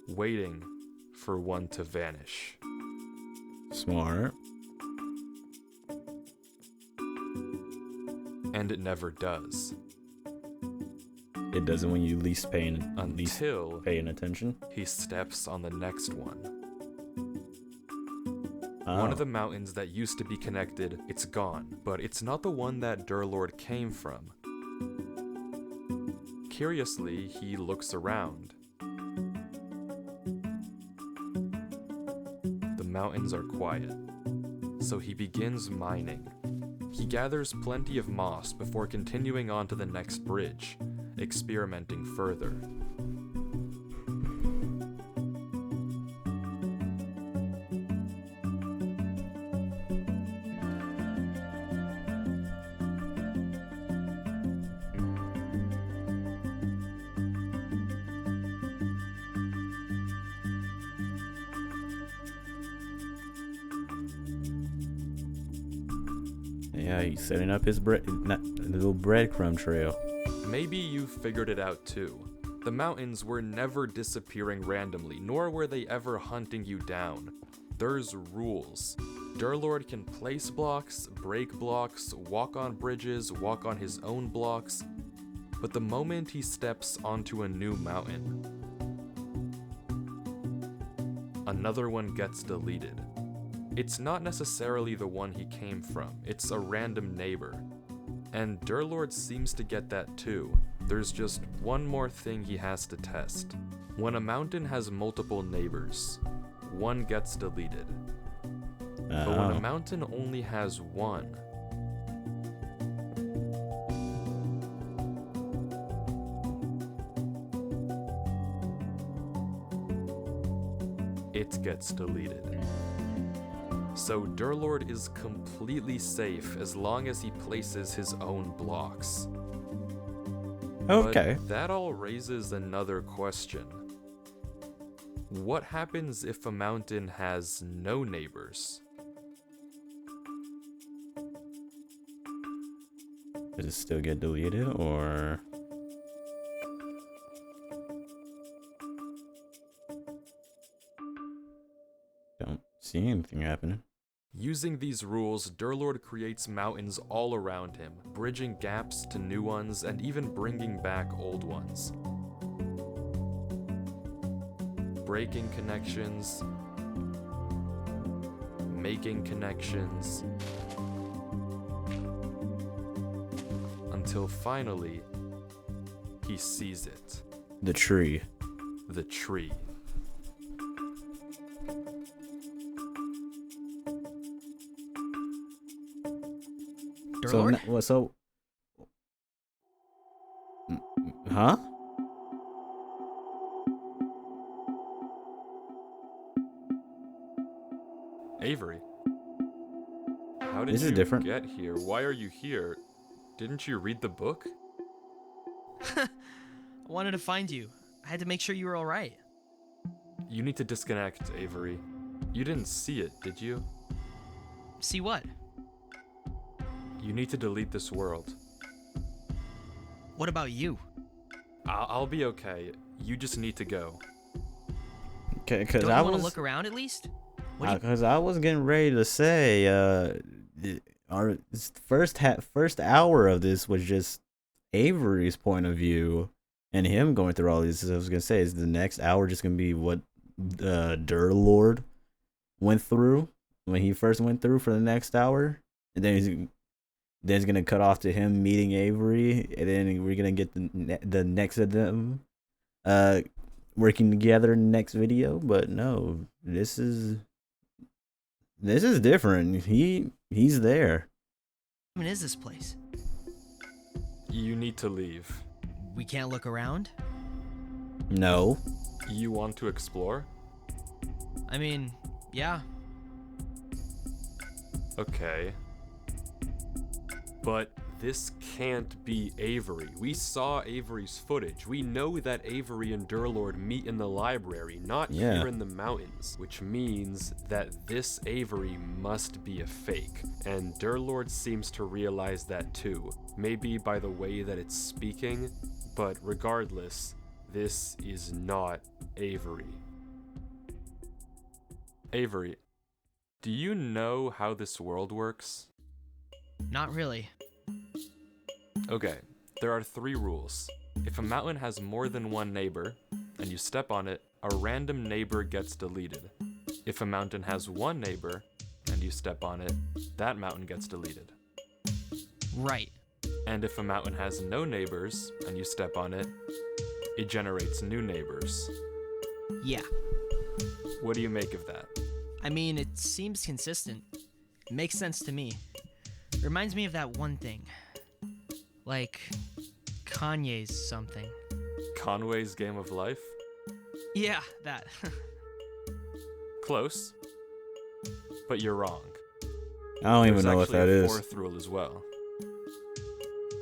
S1: waiting for one to vanish.
S2: Smart.
S1: And it never does.
S2: It doesn't when you least paying attention.
S1: He steps on the next one.
S2: Oh.
S1: One of the mountains that used to be connected, it's gone, but it's not the one that Durlord came from. Curiously, he looks around. The mountains are quiet, so he begins mining. He gathers plenty of moss before continuing on to the next bridge, experimenting further.
S2: Yeah, he's setting up his little breadcrumb trail.
S1: Maybe you've figured it out too. The mountains were never disappearing randomly, nor were they ever hunting you down. There's rules. Durlord can place blocks, break blocks, walk on bridges, walk on his own blocks, but the moment he steps onto a new mountain, another one gets deleted. It's not necessarily the one he came from, it's a random neighbor. And Durlord seems to get that too. There's just one more thing he has to test. When a mountain has multiple neighbors, one gets deleted. But when a mountain only has one, it gets deleted. So Durlord is completely safe as long as he places his own blocks.
S2: Okay.
S1: But that all raises another question. What happens if a mountain has no neighbors?
S2: Does it still get deleted, or? Don't see anything happening.
S1: Using these rules, Durlord creates mountains all around him, bridging gaps to new ones and even bringing back old ones. Breaking connections, making connections, until finally, he sees it.
S2: The tree.
S1: The tree.
S3: Durlord?
S2: Huh?
S1: Avery, how did
S2: This is
S1: you
S2: different.
S1: get here? Why are you here? Didn't you read the book?
S3: I wanted to find you. I had to make sure you were alright.
S1: You need to disconnect, Avery. You didn't see it, did you?
S3: See what?
S1: You need to delete this world.
S3: What about you?
S1: I'll be okay. You just need to go.
S2: Okay,
S3: Don't you want to look around at least?
S2: Because I was getting ready to say, our first hour of this was just Avery's point of view and him going through all this. I was gonna say, is the next hour just gonna be what Durlord went through when he first went through for the next hour, and then it's gonna cut off to him meeting Avery, and then we're gonna get the next of them working together in the next video. But no, this is different. He's there.
S3: What is this place?
S1: You need to leave.
S3: We can't look around?
S2: No.
S1: You want to explore?
S3: I mean, yeah.
S1: Okay. But this can't be Avery. We saw Avery's footage. We know that Avery and Durlord meet in the library, not here in the mountains, which means that this Avery must be a fake. And Durlord seems to realize that too. Maybe by the way that it's speaking, but regardless, this is not Avery. Avery, do you know how this world works?
S3: Not really.
S1: Okay, there are 3 rules. If a mountain has more than one neighbor, and you step on it, a random neighbor gets deleted. If a mountain has one neighbor, and you step on it, that mountain gets deleted.
S3: Right.
S1: And if a mountain has no neighbors, and you step on it, it generates new neighbors.
S3: Yeah.
S1: What do you make of that?
S3: I mean, it seems consistent. It makes sense to me. Reminds me of that one thing. Like, Kanye's something.
S1: Conway's Game of Life?
S3: Yeah, that.
S1: Close. But you're wrong.
S2: I don't even know what that
S1: There's
S2: is.
S1: actually a 4th rule as well.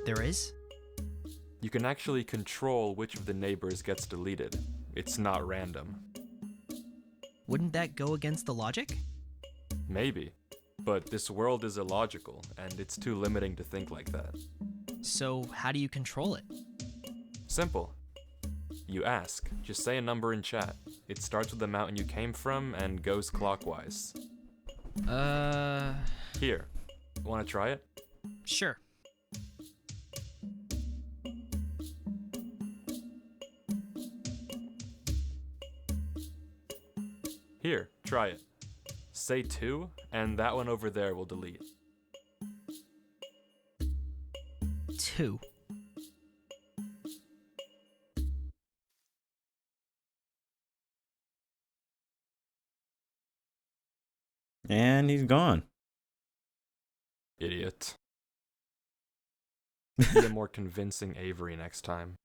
S3: There is?
S1: You can actually control which of the neighbors gets deleted. It's not random.
S3: Wouldn't that go against the logic?
S1: Maybe. But this world is illogical, and it's too limiting to think like that.
S3: So how do you control it?
S1: Simple. You ask. Just say a number in chat. It starts with the mountain you came from and goes clockwise. Here. Wanna try it?
S3: Sure.
S1: Here, try it. Say 2, and that one over there will delete.
S3: 2.
S2: And he's gone.
S1: Idiot. Be a more convincing Avery next time.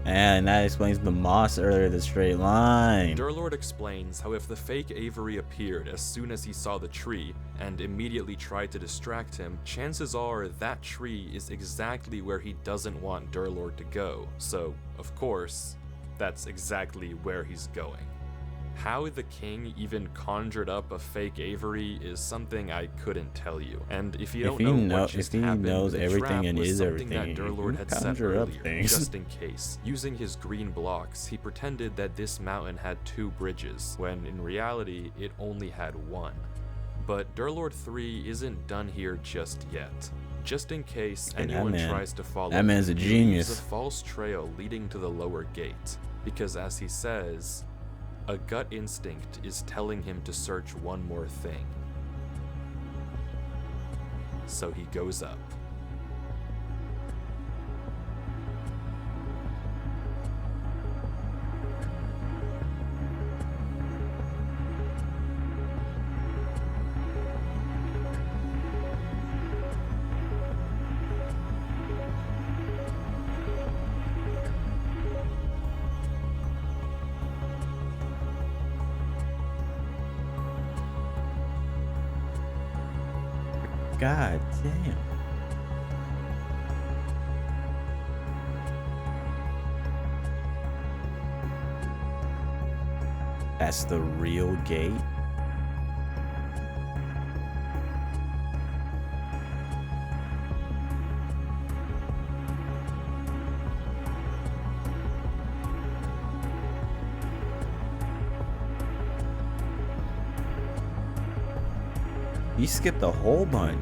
S2: And that explains the moss earlier, the straight line.
S1: Durlord explains how if the fake Avery appeared as soon as he saw the tree and immediately tried to distract him, chances are that tree is exactly where he doesn't want Durlord to go. So, of course, that's exactly where he's going. How the king even conjured up a fake Avery is something I couldn't tell you. And if you don't know what just happened, the
S2: everything
S1: trap
S2: and
S1: was
S2: is
S1: something
S2: everything,
S1: that Durlord had set
S2: conjure up
S1: earlier,
S2: things.
S1: just in case. Using his green blocks, he pretended that this mountain had 2 bridges, when in reality, it only had 1. But Durlord 3 isn't done here just yet. Just in case anyone tries to follow
S2: that man's a genius.
S1: There's a false trail leading to the lower gate, because as he says, a gut instinct is telling him to search one more thing. So he goes up.
S2: God damn. That's the real gate? You skipped a whole bunch.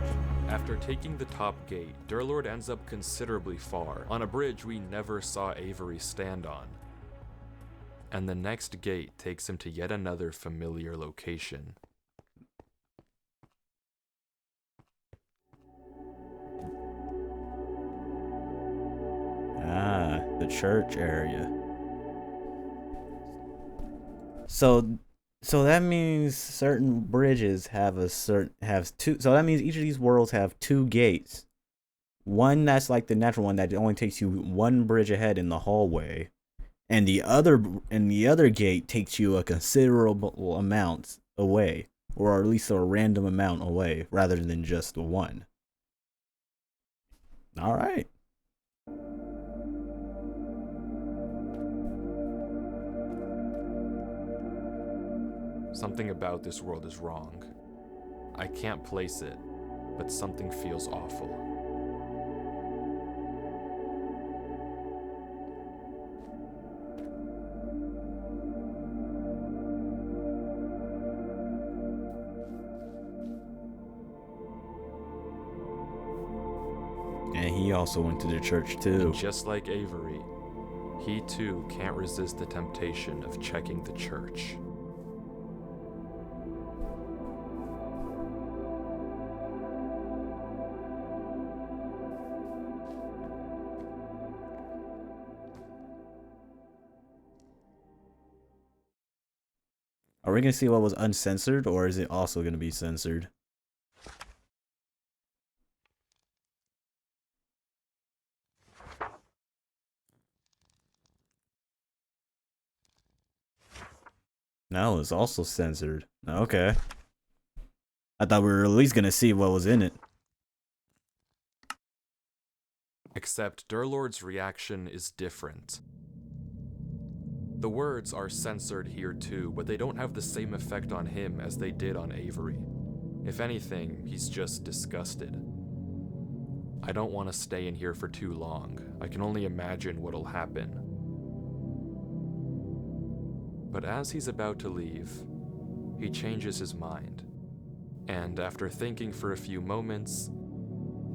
S1: After taking the top gate, Durlord ends up considerably far, on a bridge we never saw Avery stand on. And the next gate takes him to yet another familiar location.
S2: Ah, the church area. So that means certain bridges have two. So that means each of these worlds have 2 gates. One that's like the natural one that only takes you 1 bridge ahead in the hallway, and the other gate takes you a considerable amount away, or at least a random amount away, rather than just 1. All right.
S1: Something about this world is wrong. I can't place it, but something feels awful.
S2: And he also went to the church too.
S1: And just like Avery, he too can't resist the temptation of checking the church.
S2: Are we gonna see what was uncensored, or is it also gonna be censored? No, it's also censored. Okay. I thought we were at least gonna see what was in it.
S1: Except Durlord's reaction is different. The words are censored here too, but they don't have the same effect on him as they did on Avery. If anything, he's just disgusted. I don't want to stay in here for too long. I can only imagine what'll happen. But as he's about to leave, he changes his mind. And after thinking for a few moments,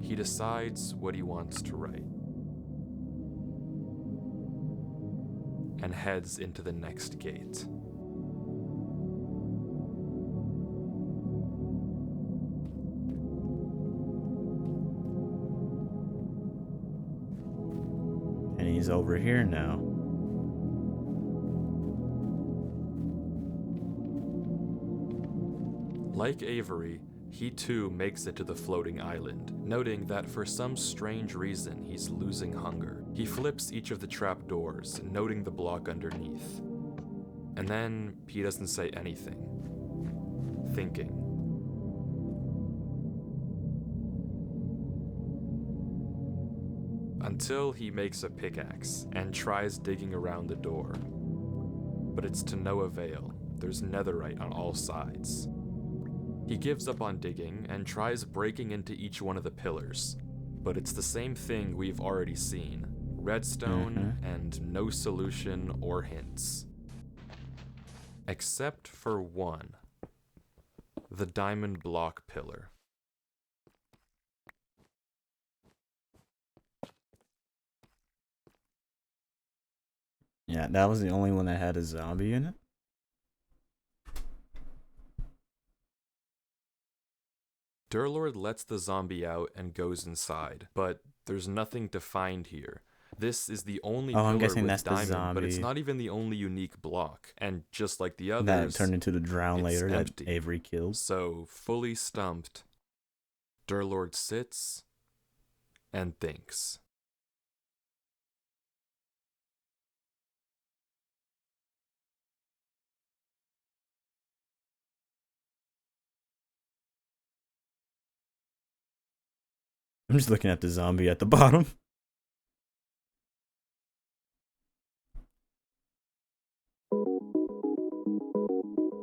S1: he decides what he wants to write. And heads into the next gate.
S2: And he's over here now.
S1: Like Avery, he too makes it to the floating island, noting that for some strange reason he's losing hunger. He flips each of the trap doors, noting the block underneath. And then he doesn't say anything. Thinking. Until he makes a pickaxe and tries digging around the door. But it's to no avail. There's netherite on all sides. He gives up on digging and tries breaking into each one of the pillars, but it's the same thing we've already seen. Redstone and no solution or hints. Except for one. The diamond block pillar.
S2: Yeah, that was the only one that had a zombie in it.
S1: Durlord lets the zombie out and goes inside, but there's nothing to find here. This is the only pillar
S2: I'm guessing
S1: with
S2: that's the
S1: diamond,
S2: zombie.
S1: but it's not even the only unique block. And just like the others,
S2: That turned into the drown later
S1: empty.
S2: that Avery killed.
S1: So, fully stumped, Durlord sits and thinks.
S2: I'm just looking at the zombie at the bottom.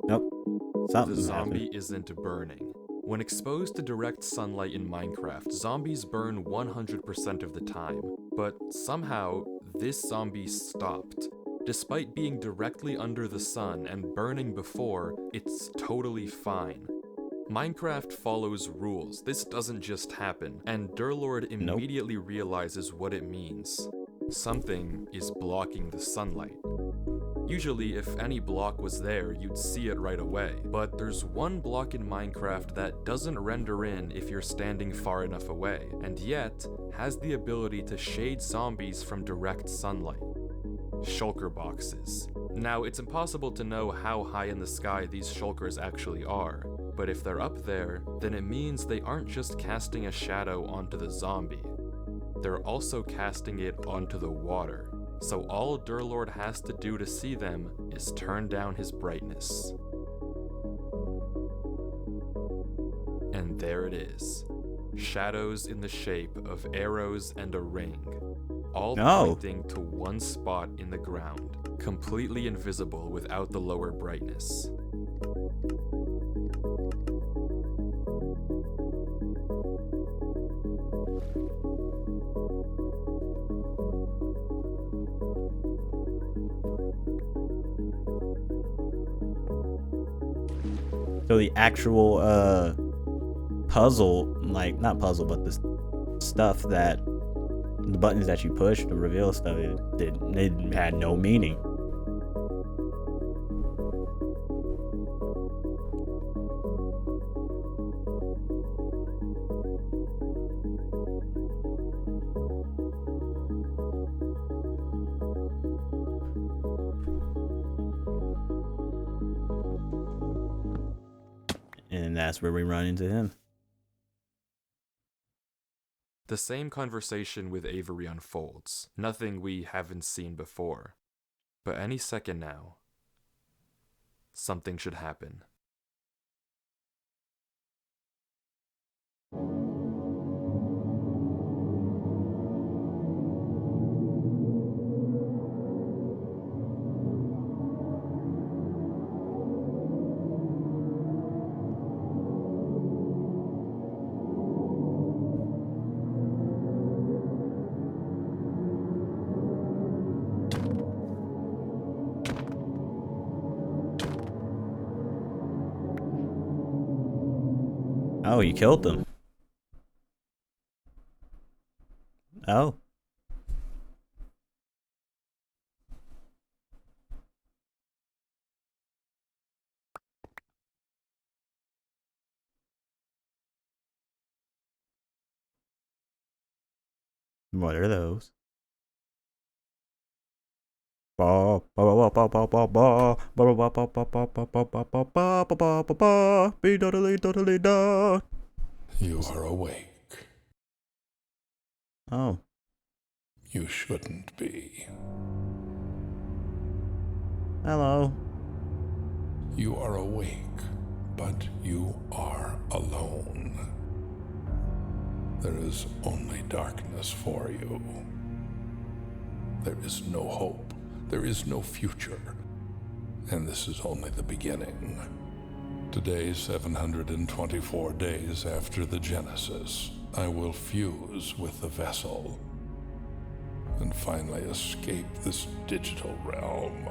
S2: Nope.
S1: The
S2: Something's
S1: zombie
S2: happened.
S1: isn't burning. When exposed to direct sunlight in Minecraft, zombies burn 100% of the time, but somehow this zombie stopped. Despite being directly under the sun and burning before, it's totally fine. Minecraft follows rules. This doesn't just happen, and Durlord immediately realizes what it means. Something is blocking the sunlight. Usually, if any block was there, you'd see it right away, but there's one block in Minecraft that doesn't render in if you're standing far enough away, and yet has the ability to shade zombies from direct sunlight. Shulker boxes. Now, it's impossible to know how high in the sky these shulkers actually are, but if they're up there, then it means they aren't just casting a shadow onto the zombie. They're also casting it onto the water. So all Durlord has to do to see them is turn down his brightness. And there it is. Shadows in the shape of arrows and a ring. All pointing to one spot in the ground, completely invisible without the lower brightness.
S2: So the actual puzzle, like not puzzle, but the stuff that the buttons that you push to reveal stuff, it had no meaning. And that's where we run into him.
S1: The same conversation with Avery unfolds, nothing we haven't seen before. But any second now, something should happen.
S2: Oh, you killed them. Oh. What are those?
S5: You are awake.
S2: Oh.
S5: You shouldn't be.
S2: Hello.
S5: You are awake, but you are alone. There is only darkness for you. There is no hope. There is no future. And this is only the beginning. Today, 724 days after the Genesis, I will fuse with the vessel and finally escape this digital realm.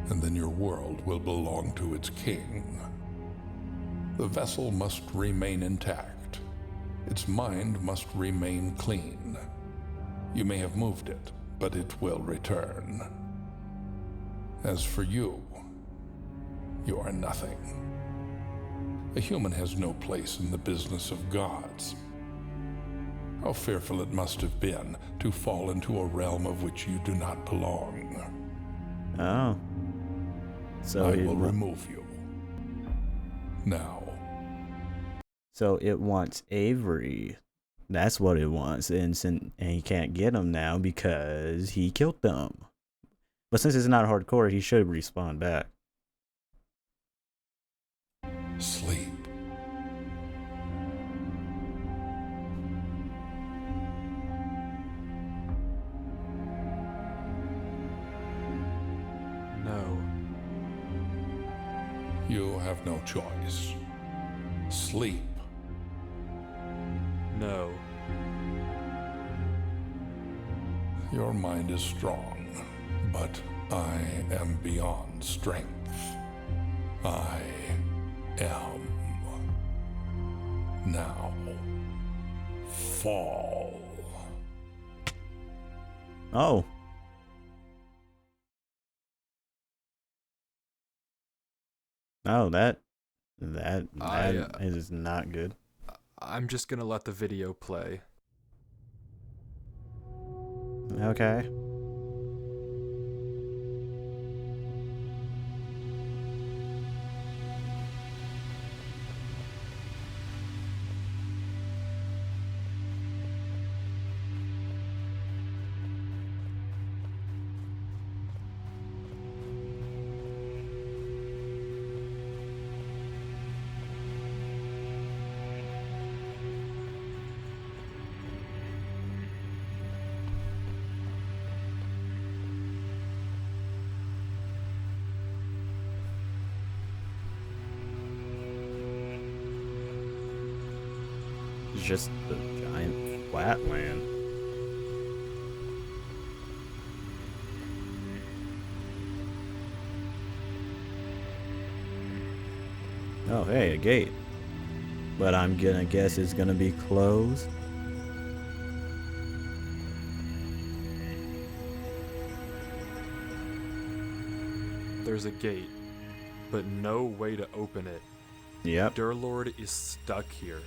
S5: And then your world will belong to its king. The vessel must remain intact. Its mind must remain clean. You may have moved it, but it will return. As for you, you are nothing. A human has no place in the business of gods. How fearful it must have been to fall into a realm of which you do not belong.
S2: Oh. So
S5: I will remove you. Now.
S2: So it wants Avery. That's what it wants, and he can't get him now because he killed them. But since it's not hardcore, he should respawn back.
S5: Sleep.
S1: No.
S5: You have no choice. Sleep.
S1: No.
S5: Your mind is strong, but I am beyond strength. I am. Now. Fall.
S2: Oh. Oh, that is not good.
S1: I'm just gonna let the video play.
S2: Okay. It's just the giant flatland. Oh, hey, a gate. But I'm gonna guess it's gonna be closed.
S1: There's a gate, but no way to open it.
S2: Yep.
S1: Durlord is stuck here.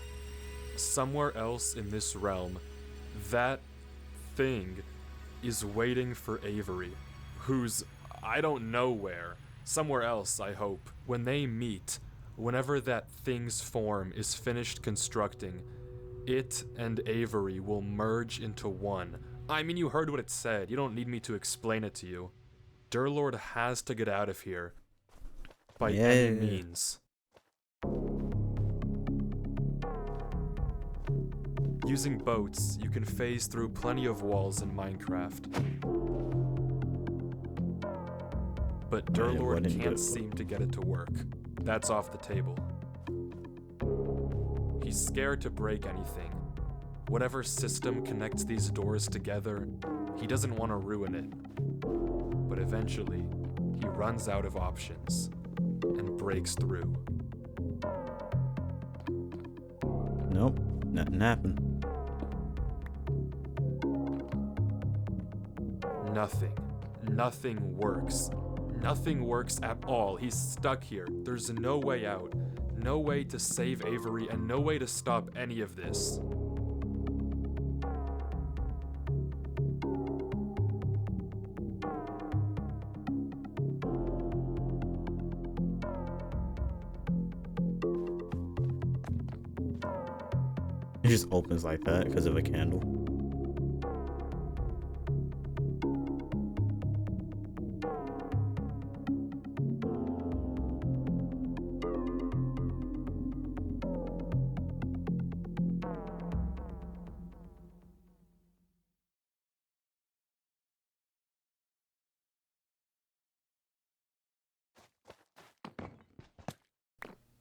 S1: Somewhere else in this realm, that thing is waiting for Avery, who's, I don't know where, somewhere else, I hope. When they meet, whenever that thing's form is finished constructing, it and Avery will merge into one. I mean, you heard what it said. You don't need me to explain it to you. Durlord has to get out of here. By any means. Using boats, you can phase through plenty of walls in Minecraft. But Durlord can't seem to get it to work. That's off the table. He's scared to break anything. Whatever system connects these doors together, he doesn't want to ruin it. But eventually, he runs out of options and breaks through.
S2: Nope, nothing happened.
S1: Nothing. Nothing works. Nothing works at all. He's stuck here. There's no way out. No way to save Avery, and no way to stop any of this.
S2: It just opens like that because of a candle.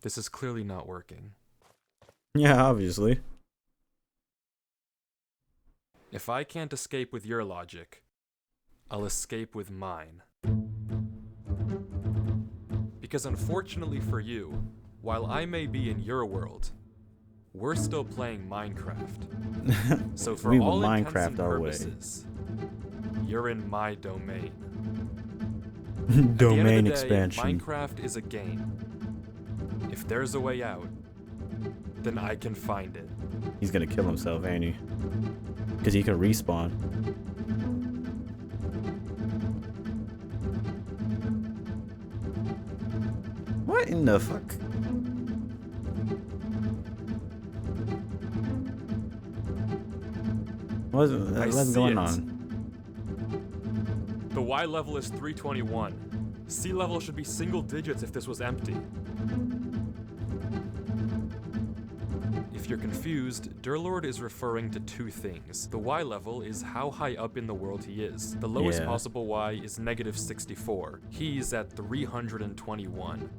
S1: This is clearly not working.
S2: Yeah, obviously.
S1: If I can't escape with your logic, I'll escape with mine. Because unfortunately for you, while I may be in your world, we're still playing Minecraft. So for
S2: We will
S1: all intents
S2: Minecraft
S1: and
S2: our way.
S1: purposes, you're in my domain.
S2: Domain
S1: At the end of the
S2: expansion.
S1: day, Minecraft is a game. If there's a way out, then I can find it.
S2: He's gonna kill himself, ain't he? Because he can respawn. What in the fuck? What's going on?
S1: The Y level is 321. C level should be single digits if this was empty. If you're confused, Durlord is referring to two things. The Y level is how high up in the world he is. The lowest possible Y is negative 64. He's at 321.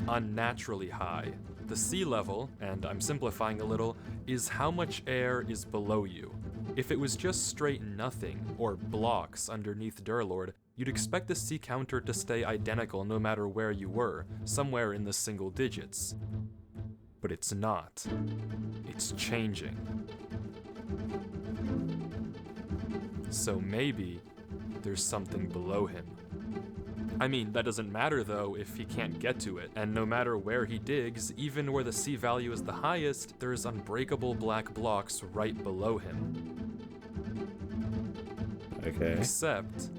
S1: Unnaturally high. The C level, and I'm simplifying a little, is how much air is below you. If it was just straight nothing, or blocks underneath Durlord, you'd expect the C counter to stay identical no matter where you were, somewhere in the single digits. But it's not. It's changing. So maybe there's something below him. I mean, that doesn't matter though if he can't get to it, and no matter where he digs, even where the C value is the highest, there's unbreakable black blocks right below him.
S2: Okay.
S1: Except,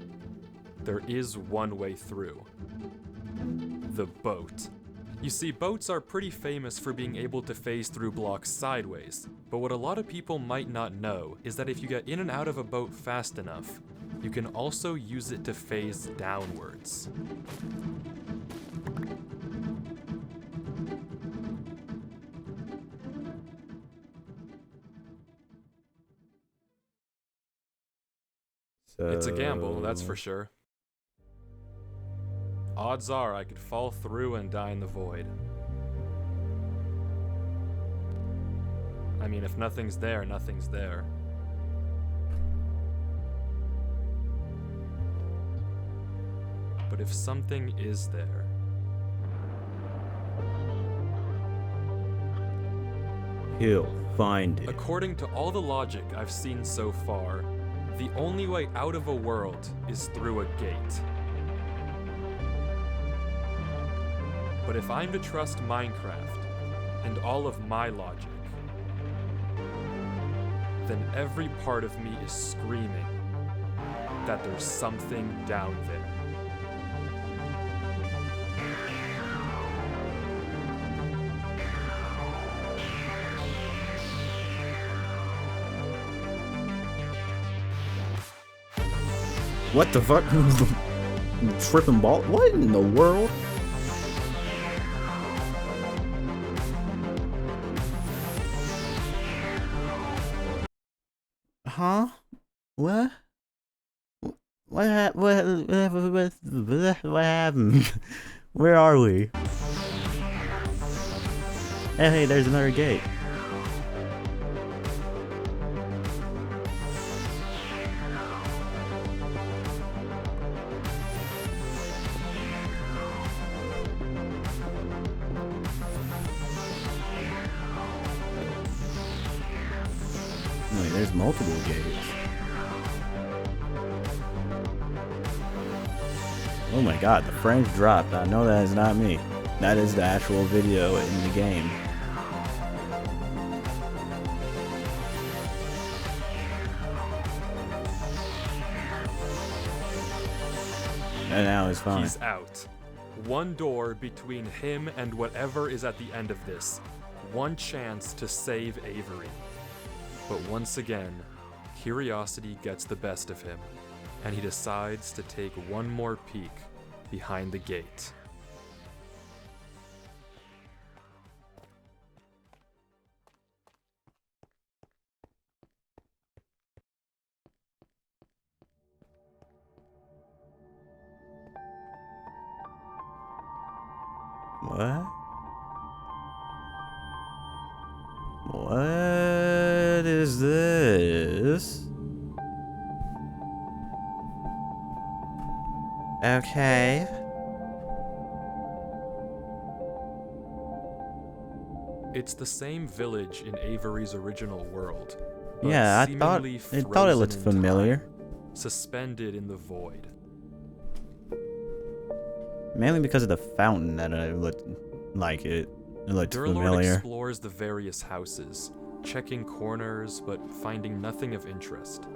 S1: there is one way through. The boat. You see, boats are pretty famous for being able to phase through blocks sideways, but what a lot of people might not know is that if you get in and out of a boat fast enough, you can also use it to phase downwards. It's a gamble, that's for sure. Odds are I could fall through and die in the void. I mean, if nothing's there, nothing's there. But if something is there...
S2: He'll find it.
S1: According to all the logic I've seen so far, the only way out of a world is through a gate. But if I'm to trust Minecraft and all of my logic, then every part of me is screaming that there's something down there.
S2: What the fuck? Tripping ball? What in the world? Huh? What? What happened? Where are we? Hey, there's another gate. There's multiple gates. Oh my god, the frames dropped. I know that is not me. That is the actual video in the game. And now it's fine.
S1: He's out. One door between him and whatever is at the end of this. One chance to save Avery. But once again, curiosity gets the best of him, and he decides to take one more peek behind the gate.
S2: What? What is this? Okay.
S1: It's the same village in Avery's original world. But
S2: Yeah, I thought it looked familiar.
S1: Suspended in the void.
S2: Mainly because of the fountain that I looked like it. It looked familiar.
S1: Explores the various houses, checking corners but finding nothing of interest.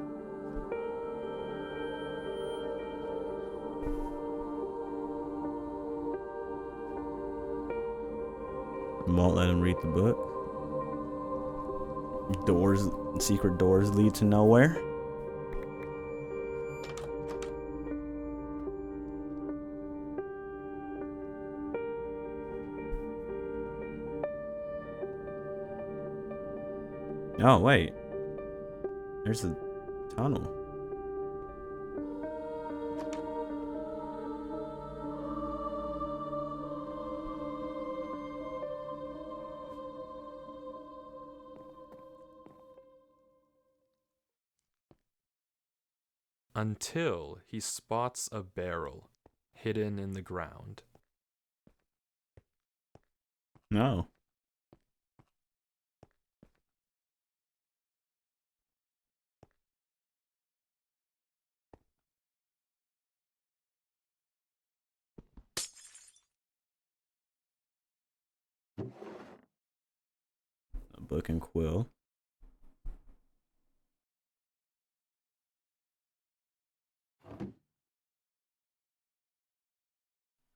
S2: Won't let him read the book. Secret doors lead to nowhere. Oh, wait. There's a tunnel.
S1: Until he spots a barrel hidden in the ground.
S2: No. A book and quill.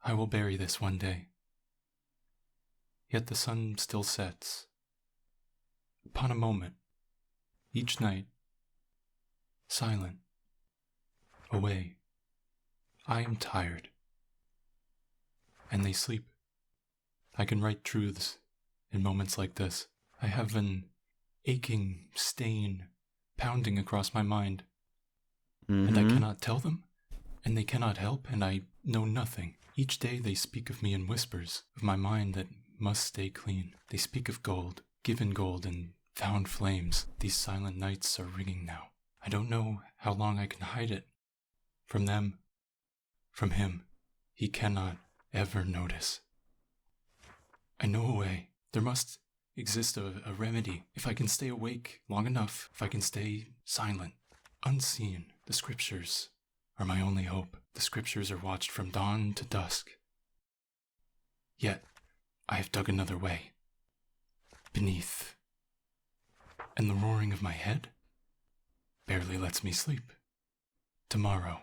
S4: I will bury this one day. Yet the sun still sets. Upon a moment, each night, silent, away. I am tired, and they sleep. I can write truths in moments like this. I have an aching stain pounding across my mind, and I cannot tell them, and they cannot help, and I know nothing. Each day they speak of me in whispers, of my mind that must stay clean. They speak of gold, given gold, and found flames. These silent nights are ringing now. I don't know how long I can hide it. From them, from him, he cannot ever notice. I know a way. There must exist a remedy. If I can stay awake long enough, if I can stay silent, unseen, the scriptures are my only hope. The scriptures are watched from dawn to dusk. Yet, I have dug another way. Beneath. And the roaring of my head barely lets me sleep. Tomorrow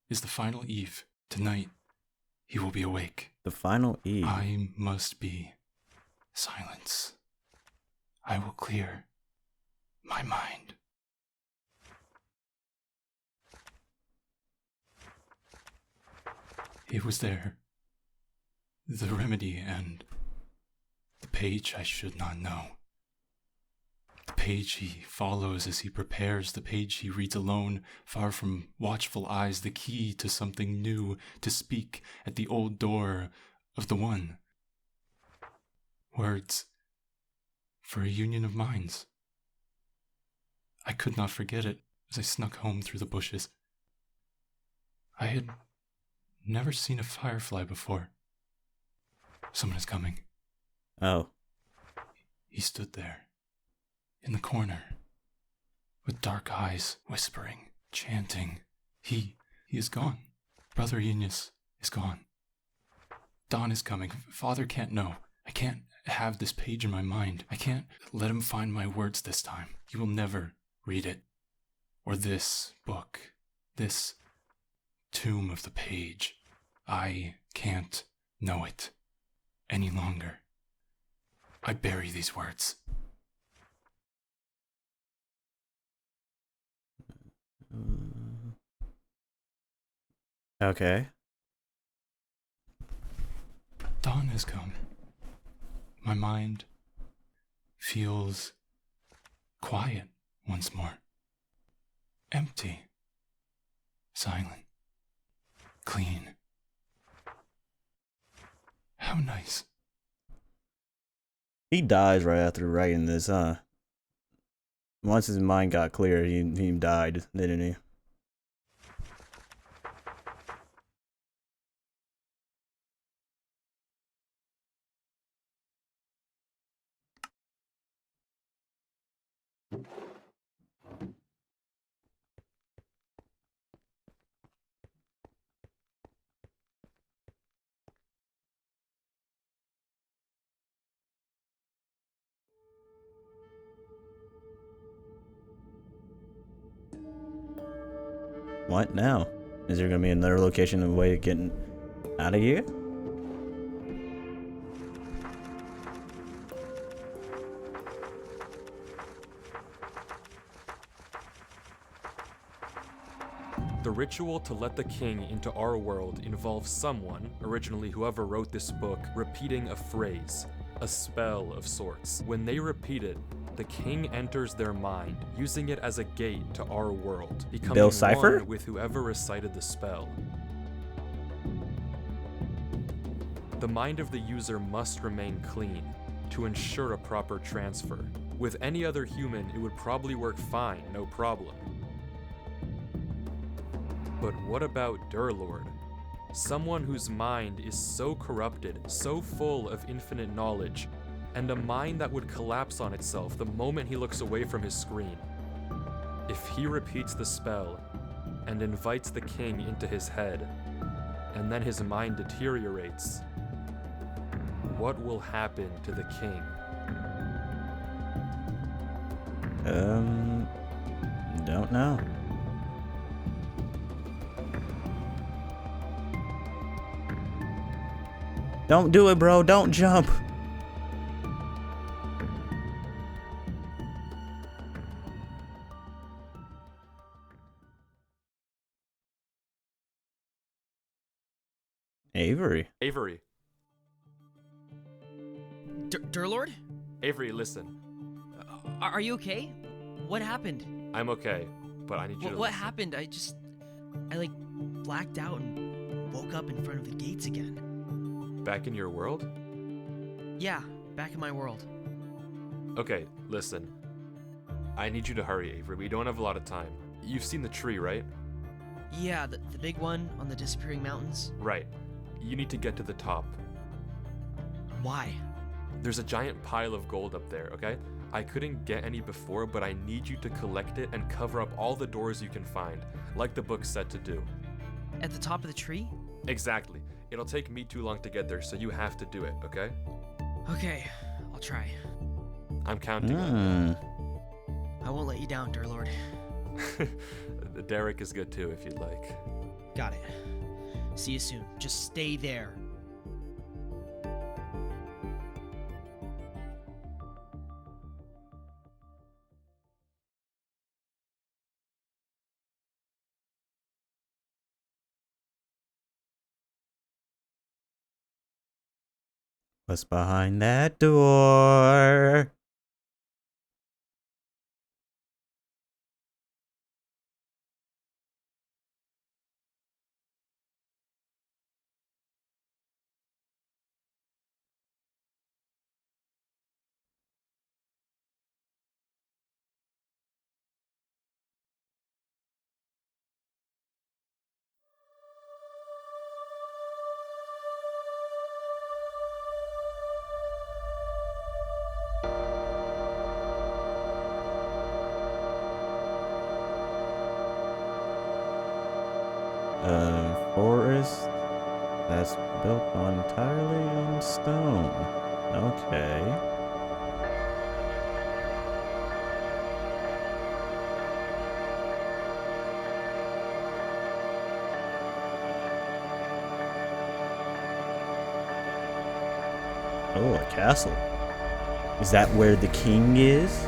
S4: is the final eve. Tonight, he will be awake.
S2: The final eve.
S4: I must be silence. I will clear my mind. It was there. The remedy and the page I should not know. The page he follows as he prepares, the page he reads alone, far from watchful eyes, the key to something new, to speak at the old door of the one. Words for a union of minds. I could not forget it as I snuck home through the bushes. I had never seen a firefly before. Someone is coming.
S2: Oh.
S4: He stood there, in the corner, with dark eyes, whispering, chanting. He is gone. Brother Eunice is gone. Dawn is coming. Father can't know. I can't have this page in my mind. I can't let him find my words this time. He will never read it. Or this book. This tomb of the page. I can't know it any longer. I bury these words.
S2: Okay.
S4: Dawn has come. My mind feels quiet once more. Empty. Silent. Clean. How nice.
S2: He dies right after writing this, huh? Once his mind got clear, he died, didn't he? What now? Is there gonna be another location of way of getting out of here?
S1: The ritual to let the king into our world involves someone, originally whoever wrote this book, repeating a phrase, a spell of sorts. When they repeat it, the king enters their mind, using it as a gate to our world, becoming
S2: Bill Cipher?
S1: one with whoever recited the spell. The mind of the user must remain clean to ensure a proper transfer. With any other human, it would probably work fine, no problem. But what about Durlord? Someone whose mind is so corrupted, so full of infinite knowledge, and a mind that would collapse on itself the moment he looks away from his screen. If he repeats the spell and invites the king into his head, and then his mind deteriorates, what will happen to the king?
S2: Don't know. Don't do it, bro. Don't jump. Avery.
S1: Avery.
S3: Durlord?
S1: Avery, listen.
S3: Are you okay? What happened?
S1: I'm okay, but I need you to
S3: What
S1: listen.
S3: happened? I blacked out and woke up in front of the gates again.
S1: Back in your world?
S3: Yeah, back in my world.
S1: Okay, listen. I need you to hurry, Avery. We don't have a lot of time. You've seen the tree, right?
S3: Yeah, the big one on the disappearing mountains.
S1: Right. You need to get to the top.
S3: Why?
S1: There's a giant pile of gold up there, okay? I couldn't get any before, but I need you to collect it and cover up all the doors you can find, like the book said to do.
S3: At the top of the tree?
S1: Exactly. It'll take me too long to get there, so you have to do it, okay?
S3: Okay, I'll try.
S1: I'm counting on
S3: I won't let you down, Durlord.
S1: you. Derek is good too, if you'd like.
S3: Got it. See you soon. Just stay there.
S2: What's behind that door? Forest that's built entirely on stone. Okay. Oh, a castle. Is that where the king is?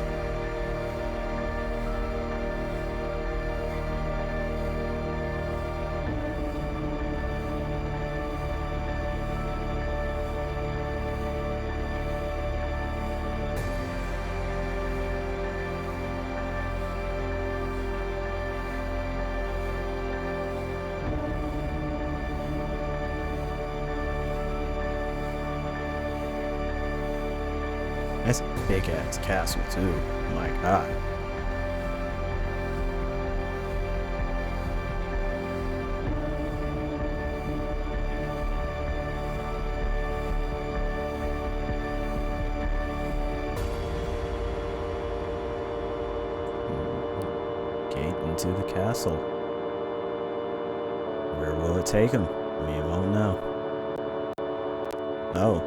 S2: That's a big ass castle too. My god. Gate into the castle. Where will it take him? We won't know. Oh.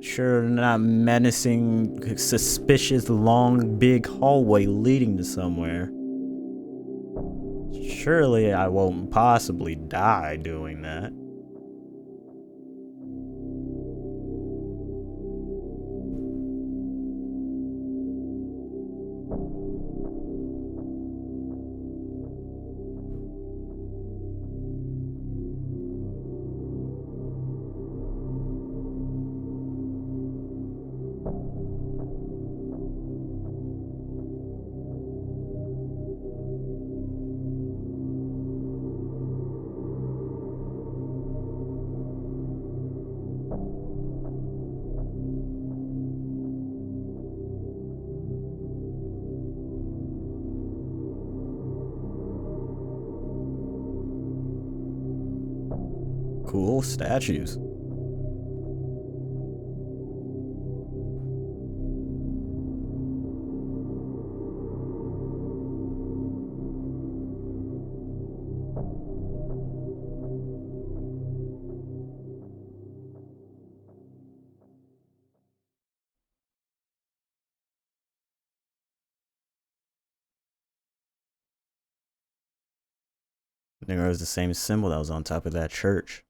S2: Sure, not menacing, suspicious, long, big hallway leading to somewhere. Surely I won't possibly die doing that. Cool statues. I think it was the same symbol that was on top of that church.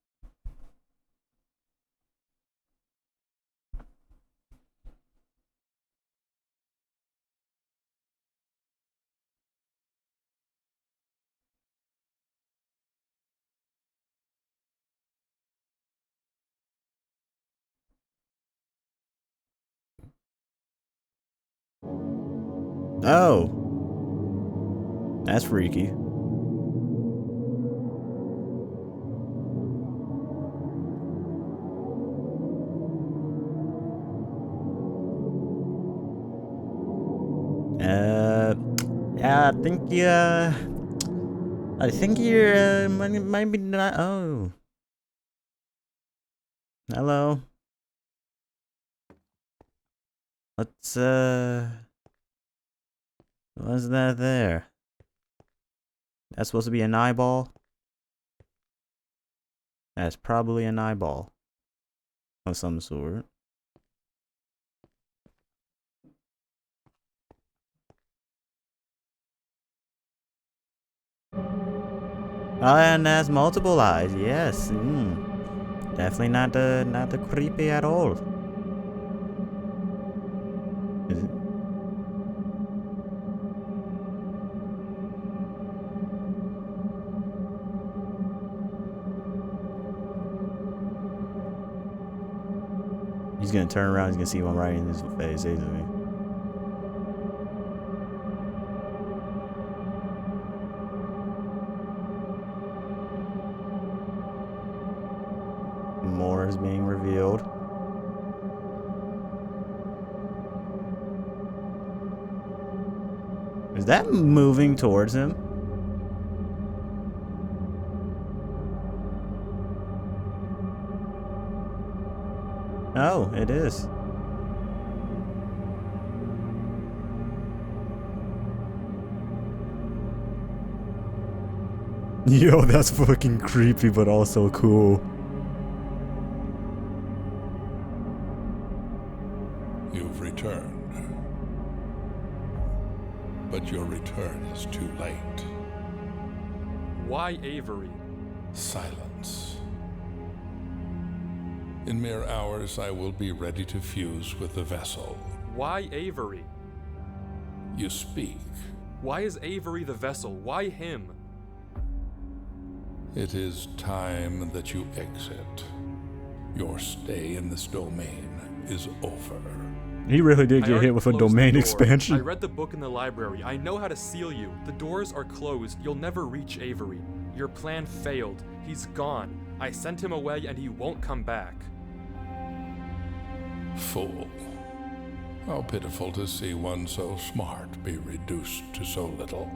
S2: Oh, that's freaky. Yeah, I think you're, might be not, oh. Hello. What's that there? That's supposed to be an eyeball? That's probably an eyeball of some sort. Oh, and that's multiple eyes. Yes. Definitely not the creepy at all. Is it? He's gonna turn around. He's gonna see one right in his face, isn't he? power is being revealed. Is that moving towards him? Oh, it is. Yo, that's fucking creepy, but also cool.
S5: You've returned. But your return is too late.
S1: Why Avery?
S5: Silence. In mere hours, I will be ready to fuse with the vessel.
S1: Why Avery?
S5: You speak.
S1: Why is Avery the vessel? Why him?
S5: It is time that you exit. Your stay in this domain is over.
S2: He really did
S1: I
S2: get
S1: already
S2: hit with a
S1: closed the
S2: domain
S1: door.
S2: expansion.
S1: I read the book in the library. I know how to seal you. The doors are closed. You'll never reach Avery. Your plan failed. He's gone. I sent him away and he won't come back.
S5: Fool. How pitiful to see one so smart be reduced to so little.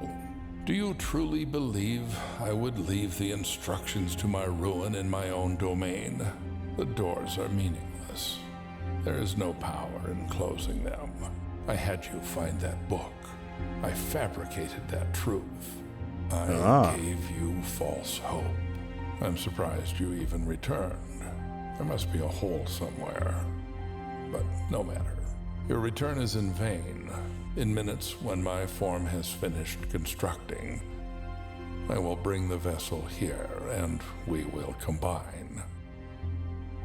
S5: Do you truly believe I would leave the instructions to my ruin in my own domain? The doors are meaningless. There is no power in closing them. I had you find that book. I fabricated that truth. I gave you false hope. I'm surprised you even returned. There must be a hole somewhere. But no matter. Your return is in vain. In minutes, when my form has finished constructing, I will bring the vessel here, and we will combine.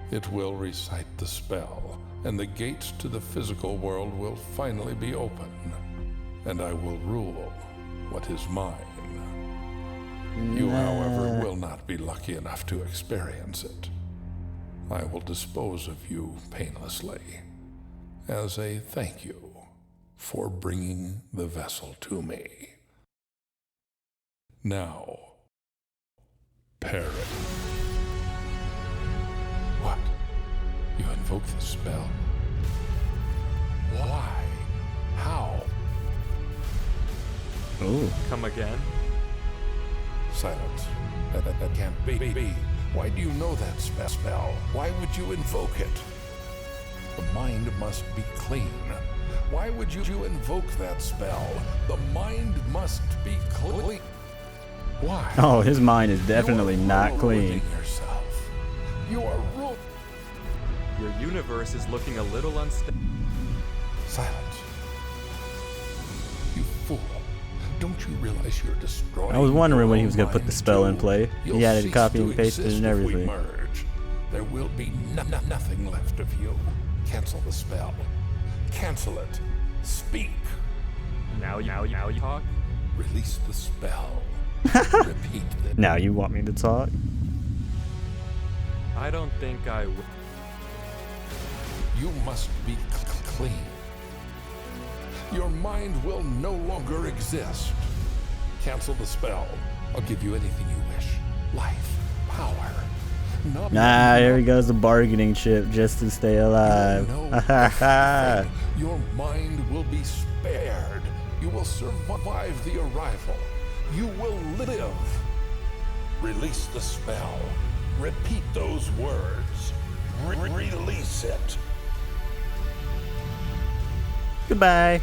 S5: It will recite the spell, and the gates to the physical world will finally be open, and I will rule what is mine. You, however, will not be lucky enough to experience it. I will dispose of you painlessly, as a thank you for bringing the vessel to me. Now, perish. What? You invoke the spell? Why? How?
S2: Ooh.
S1: Come again?
S5: Silence. That can't be. Why do you know that spell? Why would you invoke it? The mind must be clean. Why would you invoke that spell? The mind must be clean. Why?
S2: Oh, his mind is definitely not clean.
S5: Yourself. You are ruining.
S1: Your universe is looking a little unstable.
S5: Silence. You fool. Don't you realize you're destroying?
S2: I was wondering when he was
S5: your
S2: gonna put the
S5: mind
S2: spell in
S5: too?
S2: play.
S5: You'll
S2: He had it
S5: cease
S2: copy
S5: to
S2: and pasted
S5: exist
S2: and
S5: if we
S2: everything.
S5: merge. There will be nothing left of you. Cancel the spell. Cancel it. Speak.
S1: Now you talk?
S5: Release the spell. Repeat the...
S2: Now you want me to talk?
S1: I don't think I will.
S5: You must be clean. Your mind will no longer exist. Cancel the spell. I'll give you anything you wish. Life, power.
S2: Nah, here he goes, the bargaining chip just to stay alive.
S5: Your mind will be spared. You will survive the arrival. You will live. Release the spell. Repeat those words. Release it.
S2: Goodbye.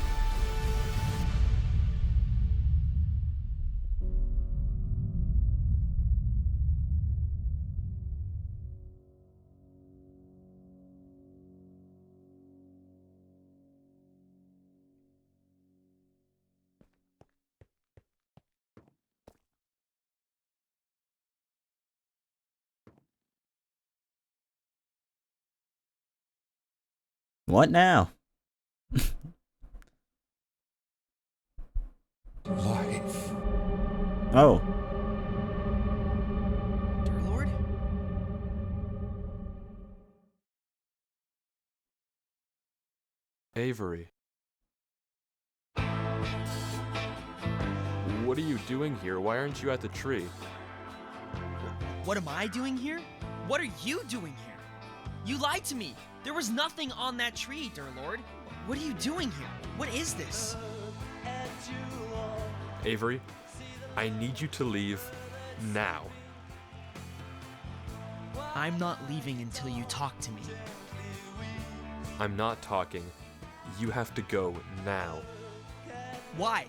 S2: What now?
S5: Life.
S2: Oh.
S3: Dear Lord?
S1: Avery. What are you doing here? Why aren't you at the tree?
S3: What am I doing here? What are you doing here? You lied to me! There was nothing on that tree, dear Lord. What are you doing here? What is this?
S1: Avery, I need you to leave now.
S3: I'm not leaving until you talk to me.
S1: I'm not talking. You have to go now.
S3: Why?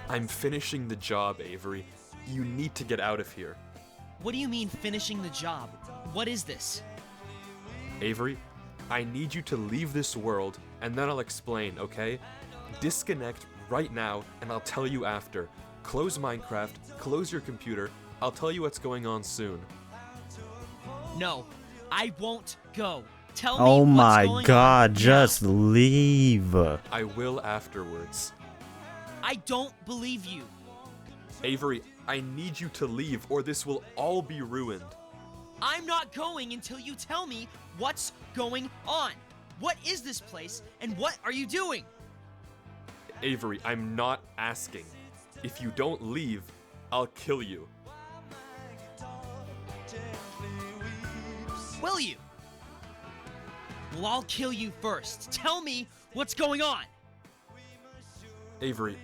S1: I'm finishing the job, Avery. You need to get out of here.
S3: What do you mean finishing the job? What is this?
S1: Avery, I need you to leave this world, and then I'll explain, okay? Disconnect right now, and I'll tell you after. Close Minecraft, close your computer. I'll tell you what's going on soon.
S3: No, I won't go. Tell me
S2: Oh
S3: what's
S2: my
S3: going
S2: god,
S3: on
S2: just
S3: now.
S2: leave.
S1: I will afterwards.
S3: I don't believe you.
S1: Avery, I need you to leave, or this will all be ruined.
S3: I'm not going until you tell me what's going on. What is this place, and what are you doing?
S1: Avery, I'm not asking. If you don't leave, I'll kill you.
S3: Will you? Well, I'll kill you first. Tell me what's going on.
S1: Avery,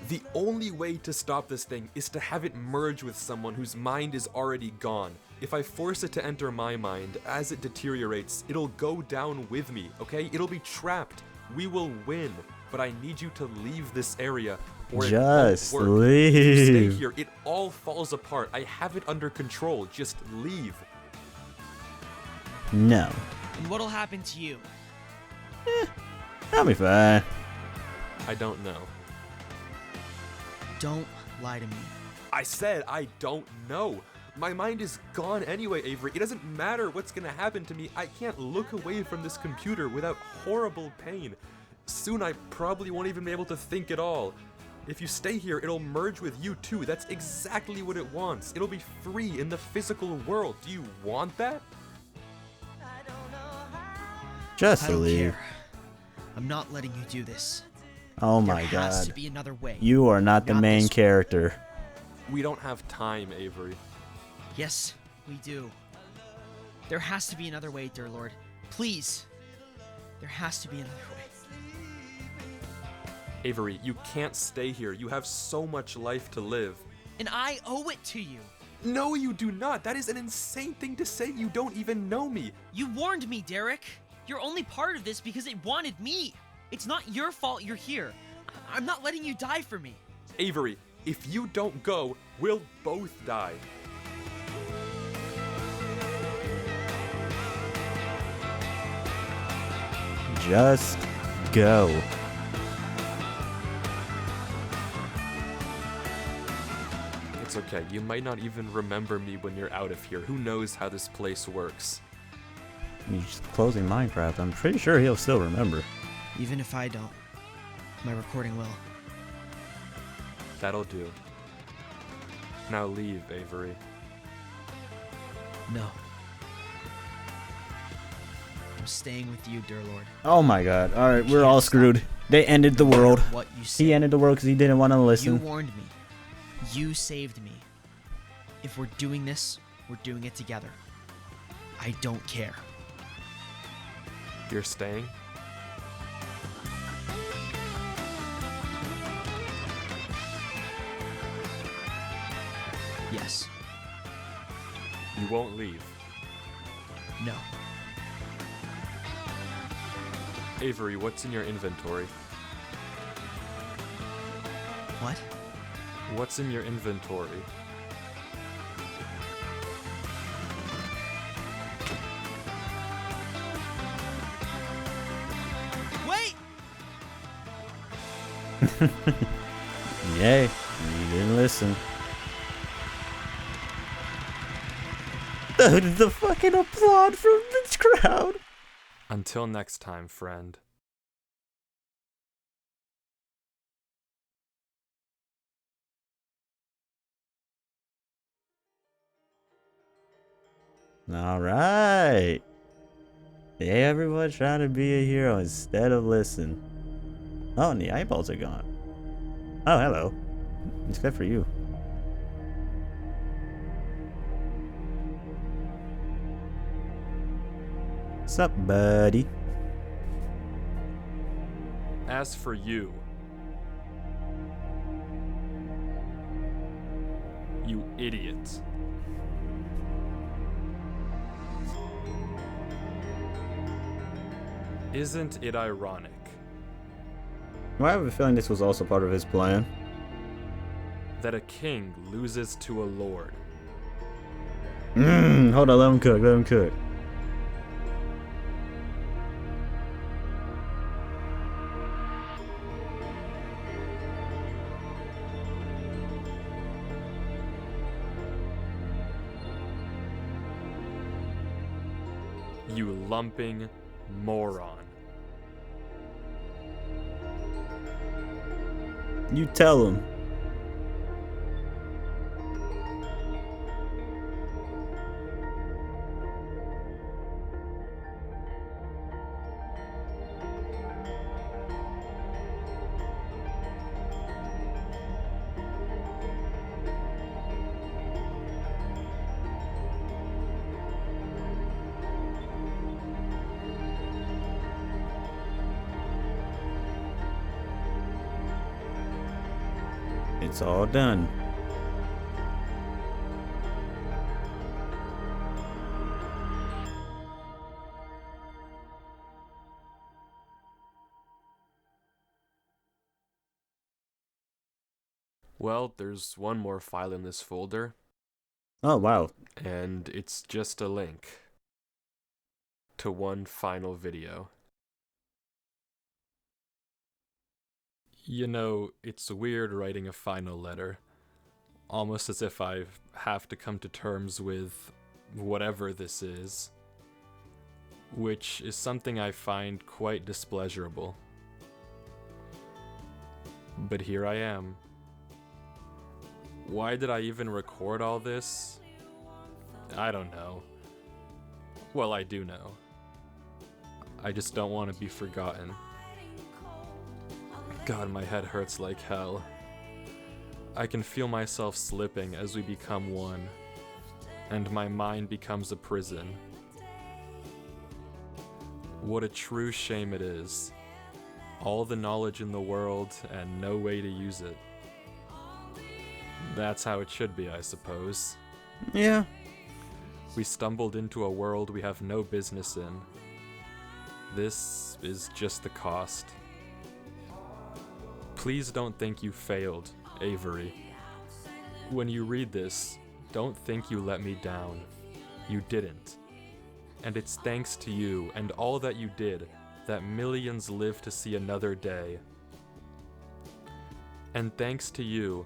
S1: the only way to stop this thing is to have it merge with someone whose mind is already gone. If I force it to enter my mind, as it deteriorates, it'll go down with me, okay? It'll be trapped. We will win. But I need you to leave this area, or it
S2: Just
S1: won't work. If you stay
S2: leave.
S1: here, it all falls apart. I have it under control. Just leave.
S2: No.
S3: And what'll happen to you?
S2: I'll be fine.
S1: I don't know.
S3: Don't lie to me.
S1: I said I don't know. My mind is gone anyway, Avery. It doesn't matter what's gonna happen to me. I can't look away from this computer without horrible pain. Soon I probably won't even be able to think at all. If you stay here, it'll merge with you too. That's exactly what it wants. It'll be free in the physical world. Do you want that?
S2: Just
S3: I don't
S2: leave.
S3: care. I'm not letting you do this.
S2: Oh my
S3: There has to
S2: god.
S3: be another way.
S2: You are not the
S3: Not
S2: main
S3: this way.
S2: character.
S1: We don't have time, Avery.
S3: Yes, we do. There has to be another way, dear Lord. Please. There has to be another way.
S1: Avery, you can't stay here. You have so much life to live.
S3: And I owe it to you.
S1: No, you do not. That is an insane thing to say. You don't even know me.
S3: You warned me, Derek. You're only part of this because it wanted me. It's not your fault you're here. I'm not letting you die for me.
S1: Avery, if you don't go, we'll both die.
S2: Just go.
S1: It's okay. You might not even remember me when you're out of here. Who knows how this place works?
S2: He's just closing Minecraft. I'm pretty sure he'll still remember.
S3: Even if I don't, my recording will.
S1: That'll do. Now leave, Avery.
S3: No. I'm staying with you, dear Lord.
S2: Oh my god. Alright, we're all screwed. They ended the world.
S3: What you said.
S2: He ended the world because he didn't want to
S3: You
S2: listen.
S3: warned me. You saved me. If we're doing this, we're doing it together. I don't care.
S1: You're staying?
S3: Yes.
S1: You won't leave.
S3: No.
S1: Avery, what's in your inventory?
S3: What?
S1: What's in your inventory?
S3: Wait!
S2: Yay. You didn't listen. The fucking applaud from this crowd.
S1: Until next time, friend.
S2: Alright. Hey, everyone trying to be a hero instead of listen. Oh, and the eyeballs are gone. Oh, hello. It's good for you. What's up, buddy?
S1: As for you, you idiot. Isn't it ironic?
S2: Well, I have a feeling this was also part of his plan.
S1: That a king loses to a lord.
S2: Hold on, let him cook, let him cook.
S1: You lumping moron.
S2: You tell him. It's all done.
S1: Well, there's one more file in this folder,
S2: Oh, wow.
S1: and it's just a link to one final video. You know, it's weird writing a final letter, almost as if I have to come to terms with whatever this is, which is something I find quite displeasurable. But here I am. Why did I even record all this? I don't know. Well, I do know. I just don't want to be forgotten. God, my head hurts like hell. I can feel myself slipping as we become one, and my mind becomes a prison. What a true shame it is. All the knowledge in the world and no way to use it. That's how it should be, I suppose.
S2: Yeah.
S1: We stumbled into a world we have no business in. This is just the cost. Please don't think you failed, Avery. When you read this, don't think you let me down. You didn't. And it's thanks to you and all that you did that millions live to see another day. And thanks to you,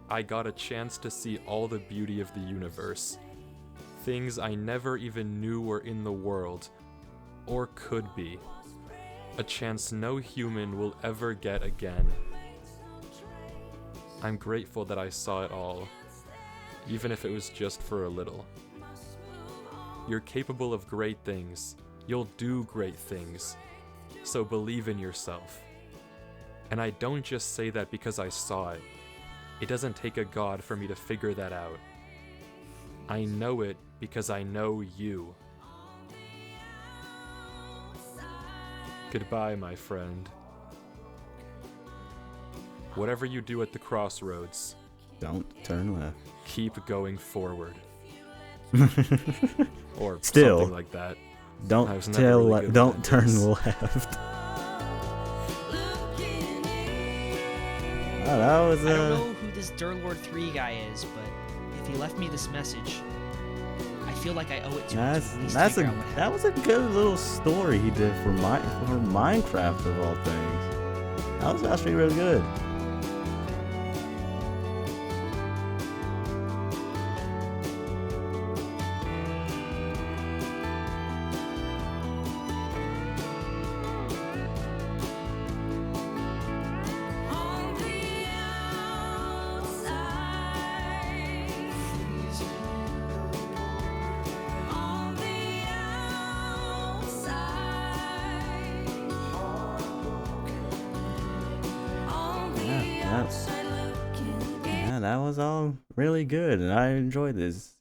S1: I got a chance to see all the beauty of the universe. Things I never even knew were in the world, or could be. A chance no human will ever get again. I'm grateful that I saw it all, even if it was just for a little. You're capable of great things. You'll do great things. So believe in yourself. And I don't just say that because I saw it. It doesn't take a god for me to figure that out. I know it because I know you. Goodbye, my friend. Whatever you do at the crossroads,
S2: Don't turn left.
S1: keep going forward. Or
S2: Still,
S1: something like that. I
S2: Don't
S1: was never really good
S2: don't
S1: at
S2: turn
S1: this.
S2: left. Oh, that was
S3: I don't know who this Durlord 3 guy is, but if he left me this message, I feel like I owe it to him to at least figure out what happened.
S2: that was a good little story he did for Minecraft of all things. That was actually really good. Yeah, that was all really good, and I enjoyed this.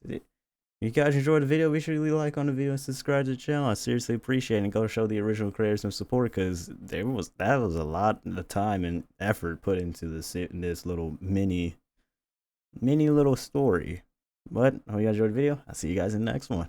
S2: If you guys enjoyed the video, be sure to leave a like on the video and subscribe to the channel. I seriously appreciate it. And go show the original creators some support, because that was a lot of time and effort put into this little mini little story. But I hope you guys enjoyed the video. I'll see you guys in the next one.